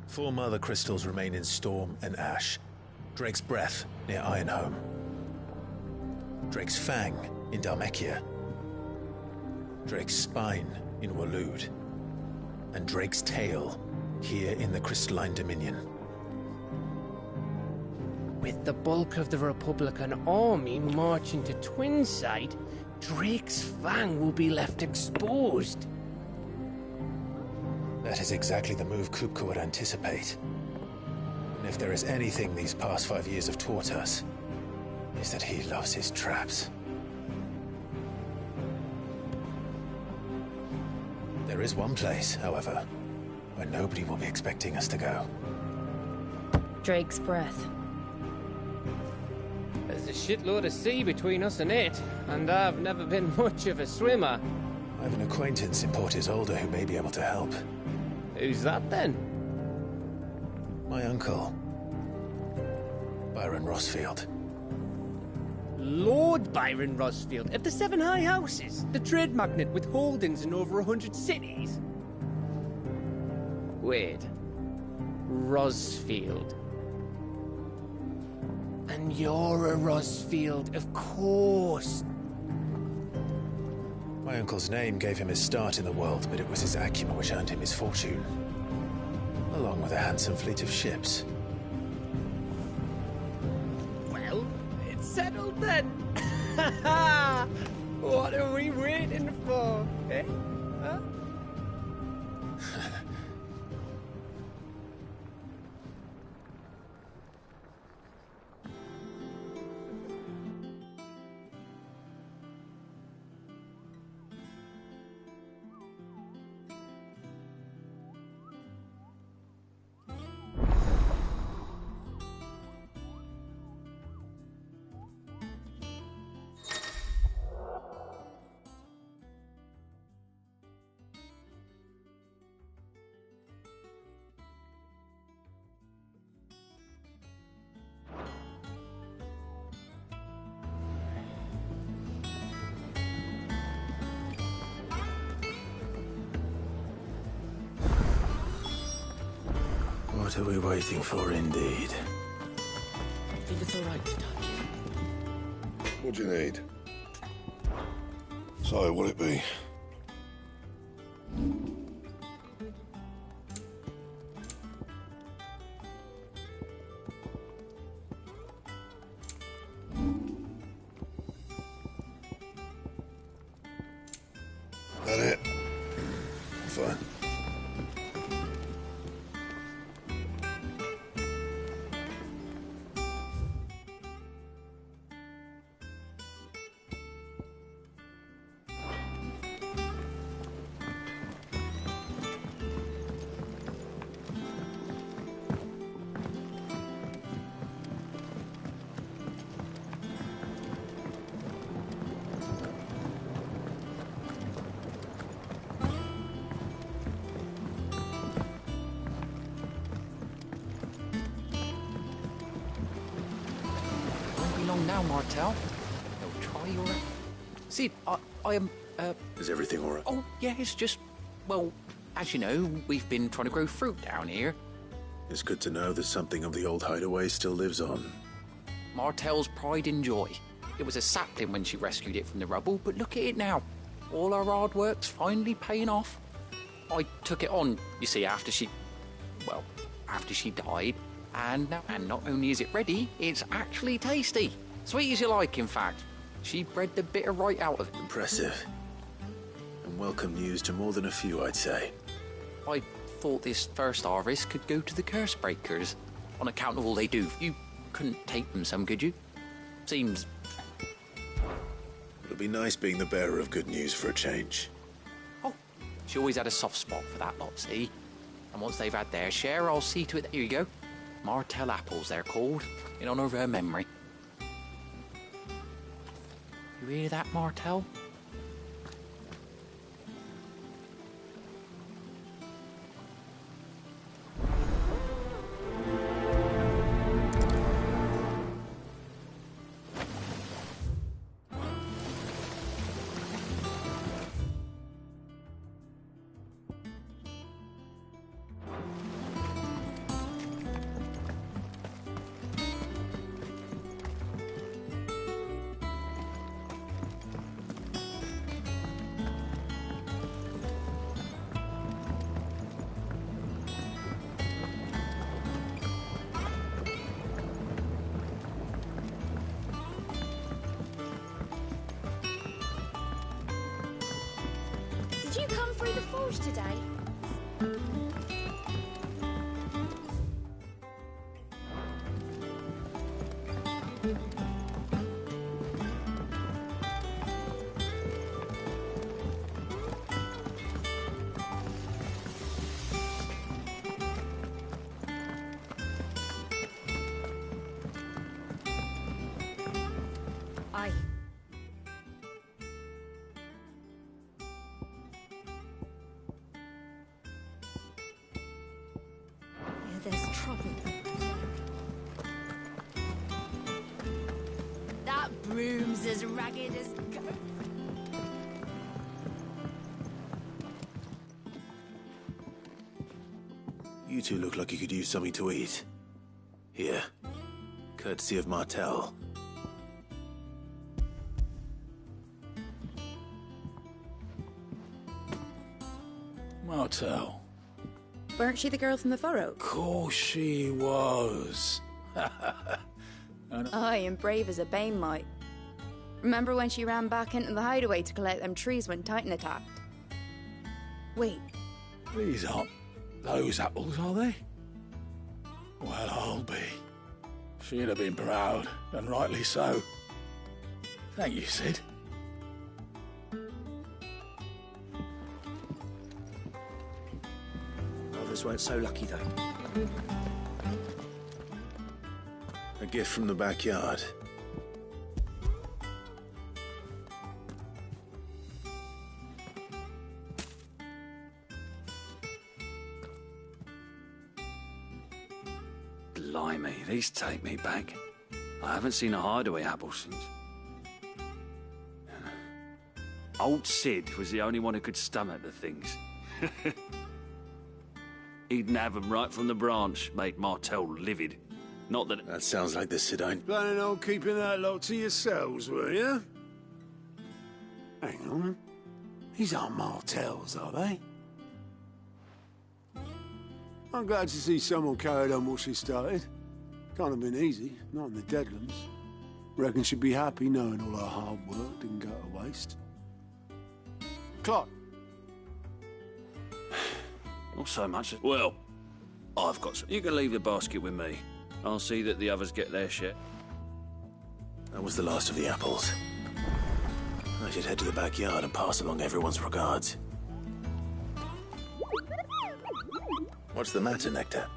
Four Mother crystals remain in Storm and Ash. Drake's Breath near Ironhome. Drake's Fang in Dhalmekia. Drake's Spine in Waloed. And Drake's Tail here in the Crystalline Dominion. With the bulk of the Republican army marching to Twinside, Drake's Fang will be left exposed. That is exactly the move Kupka would anticipate. And if there is anything these past 5 years have taught us, is that he loves his traps. There is one place, however, where nobody will be expecting us to go. Drake's Breath. There's a shitload of sea between us and it, and I've never been much of a swimmer. I have an acquaintance in Port Isolde who may be able to help. Who's that then? My uncle, Byron Rossfield. Lord Byron Rossfield of the Seven High Houses, the trade magnate with holdings in over 100 cities. Wait, Rossfield. And you're a Rossfield, of course. My uncle's name gave him his start in the world, but it was his acumen which earned him his fortune, along with a handsome fleet of ships. Well, it's settled then. What are we waiting for, eh? Huh? What are we waiting for, indeed? Think it's all right to touch? What do you need? So, what'll it be? That it? Fine. Now, Martel. They'll try your... Sid, I am, Is everything all right? Oh, yeah, it's just... Well, as you know, we've been trying to grow fruit down here. It's good to know that something of the old hideaway still lives on. Martel's pride and joy. It was a sapling when she rescued it from the rubble, but look at it now. All our hard work's finally paying off. I took it on, you see, after she died. And not only is it ready, it's actually tasty. Sweet as you like, in fact. She bred the bitter right out of it. Impressive. And welcome news to more than a few, I'd say. I thought this first harvest could go to the curse breakers, on account of all they do. You couldn't take them some, could you? Seems... It'll be nice being the bearer of good news for a change. Oh, she always had a soft spot for that lot, see? And once they've had their share, I'll see to it. Here you go. Martel apples, they're called, in honour of her memory. You hear that, Martel? Did you come through the forge today? Aye. Yeah, there's trouble. That broom's as ragged as go. You two look like you could use something to eat. Here. Courtesy of Martel. Martel. Weren't she the girl from the furrow? Course she was. Aye, and brave as a bane might. Remember when she ran back into the hideaway to collect them trees when Titan attacked? Wait, These aren't those apples, are they? Well, I'll be. She'd have been proud, and rightly so. Thank you, Sid. Others weren't so lucky, though. A gift from the backyard. Blimey, these take me back. I haven't seen a hideaway apple since. Old Sid was the only one who could stomach the things. He'd nab 'em right from the branch, make Martel livid. Not that... That sounds like the Sidine. Planning on keeping that lot to yourselves, were you? Hang on. These aren't Martels, are they? I'm glad to see someone carried on what she started. Can't have been easy, not in the Deadlands. Reckon she'd be happy knowing all her hard work didn't go to waste. Clock. Not so much. Well, I've got some. You can leave the basket with me. I'll see that the others get their share. That was the last of the apples. I should head to the backyard and pass along everyone's regards. What's the matter, Nectar?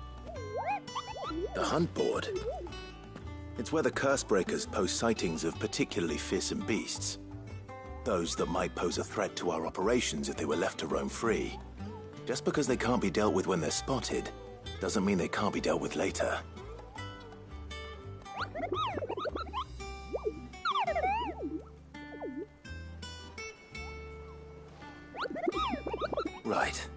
The hunt board. It's where the Cursebreakers post sightings of particularly fearsome beasts. Those that might pose a threat to our operations if they were left to roam free. Just because they can't be dealt with when they're spotted, doesn't mean they can't be dealt with later. Right.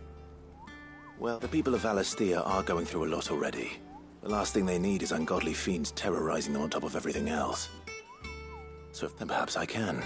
Well, the people of Valisthea are going through a lot already. The last thing they need is ungodly fiends terrorizing them on top of everything else. So then perhaps I can.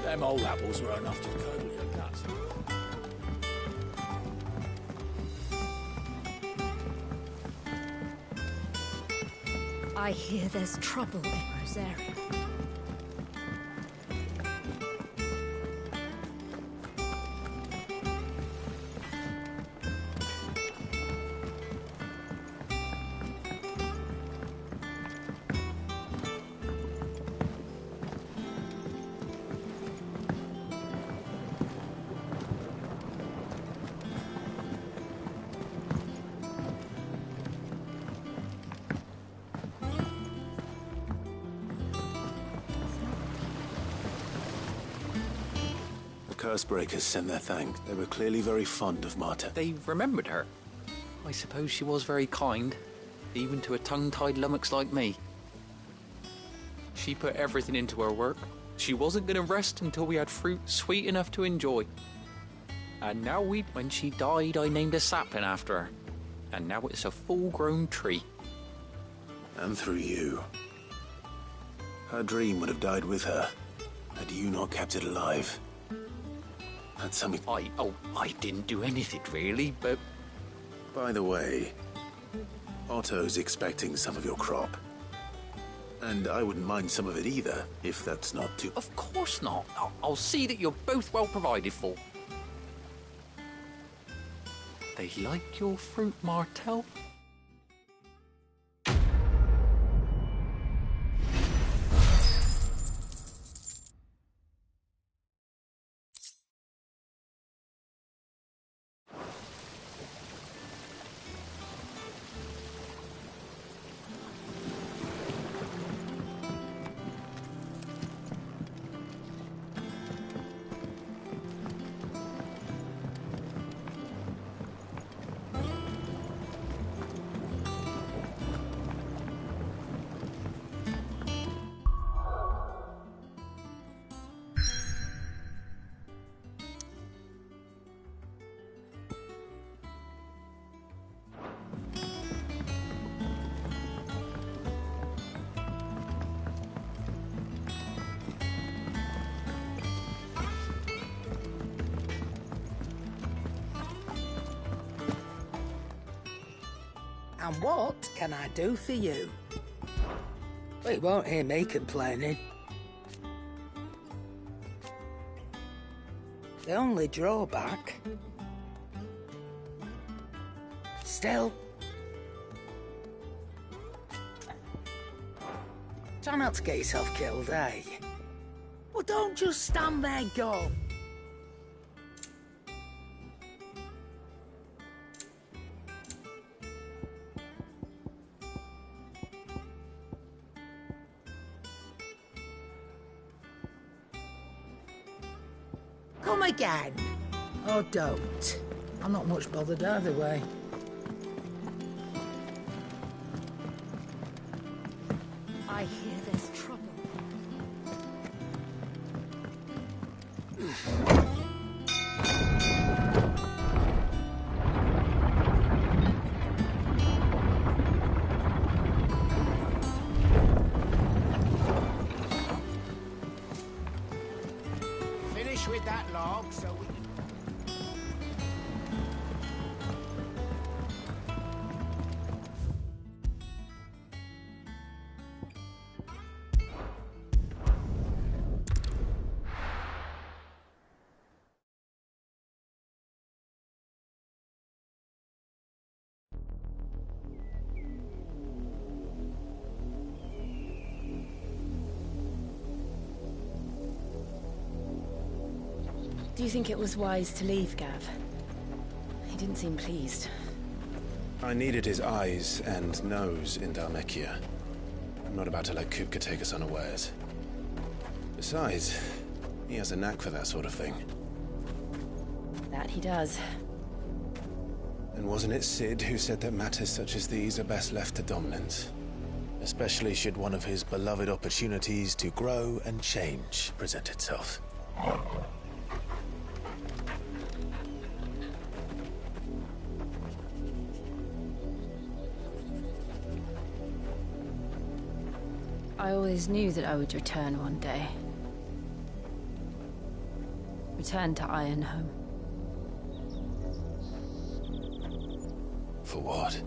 Them old apples were enough to curdle your guts. I hear there's trouble in Rosaria. Cursebreakers send their thanks. They were clearly very fond of Marta. They remembered her. I suppose she was very kind, even to a tongue-tied lummox like me. She put everything into her work. She wasn't going to rest until we had fruit sweet enough to enjoy. And now when she died, I named a sapling after her. And now it's a full-grown tree. And through you. Her dream would have died with her, had you not kept it alive. That's something... I didn't do anything really, but... By the way, Otto's expecting some of your crop. And I wouldn't mind some of it either, if that's not too... Of course not. I'll see that you're both well provided for. They like your fruit, Martel? And what can I do for you? Well, you won't hear me complaining. The only drawback... Still... Try not to get yourself killed, eh? Well, don't just stand there, go. Come again. Or don't. I'm not much bothered either way. I hear there's trouble. Finish with that log so we can... Do you think it was wise to leave, Gav? He didn't seem pleased. I needed his eyes and nose in Dhalmekia. I'm not about to let Kupka take us unawares. Besides, he has a knack for that sort of thing. That he does. And wasn't it Sid who said that matters such as these are best left to dominance? Especially should one of his beloved opportunities to grow and change present itself. I always knew that I would return one day. Return to Ironhome. For what?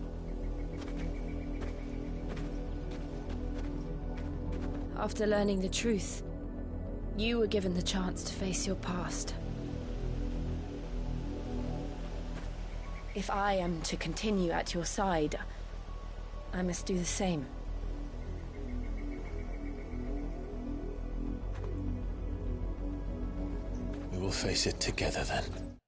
After learning the truth, you were given the chance to face your past. If I am to continue at your side, I must do the same. We will face it together then.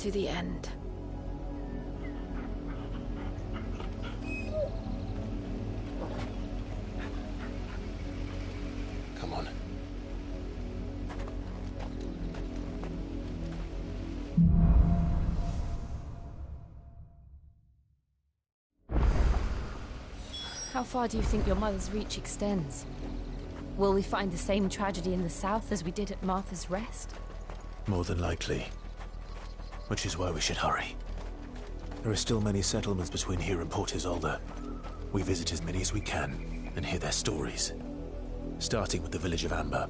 To the end. Come on. How far do you think your mother's reach extends? Will we find the same tragedy in the south as we did at Martha's Rest? More than likely. Which is why we should hurry. There are still many settlements between here and Port Isolde. We visit as many as we can and hear their stories. Starting with the village of Amber.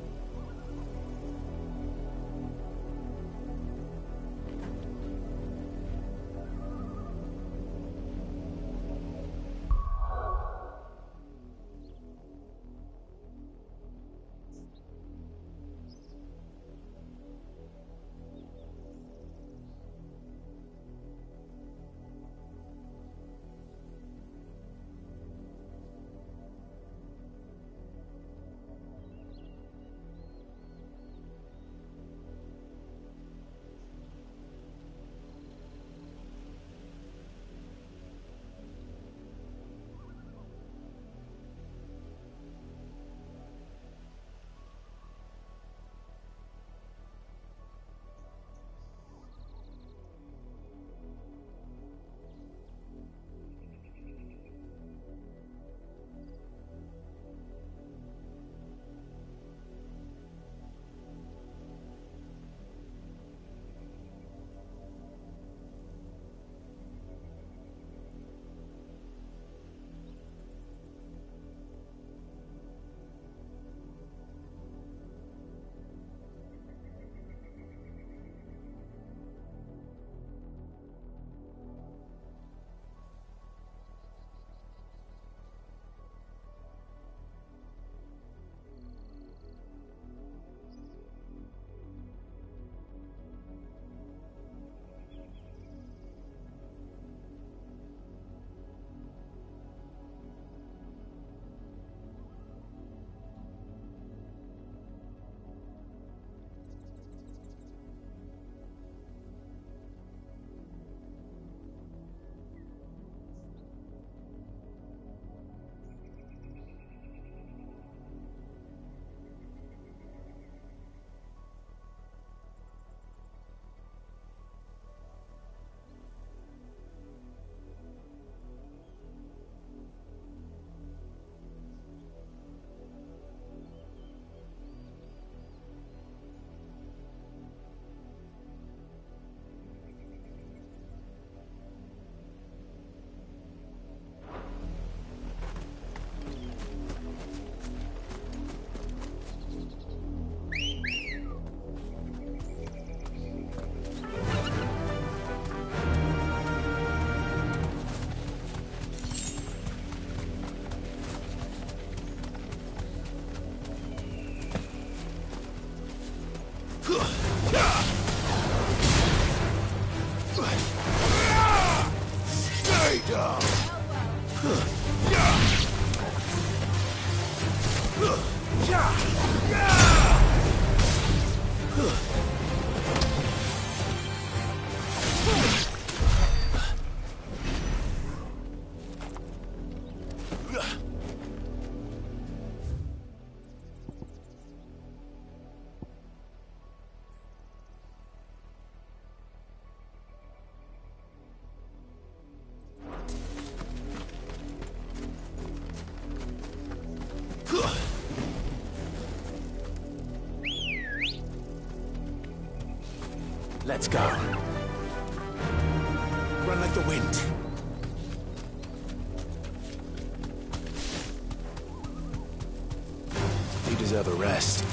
Let's go. Run like the wind. You deserve a rest.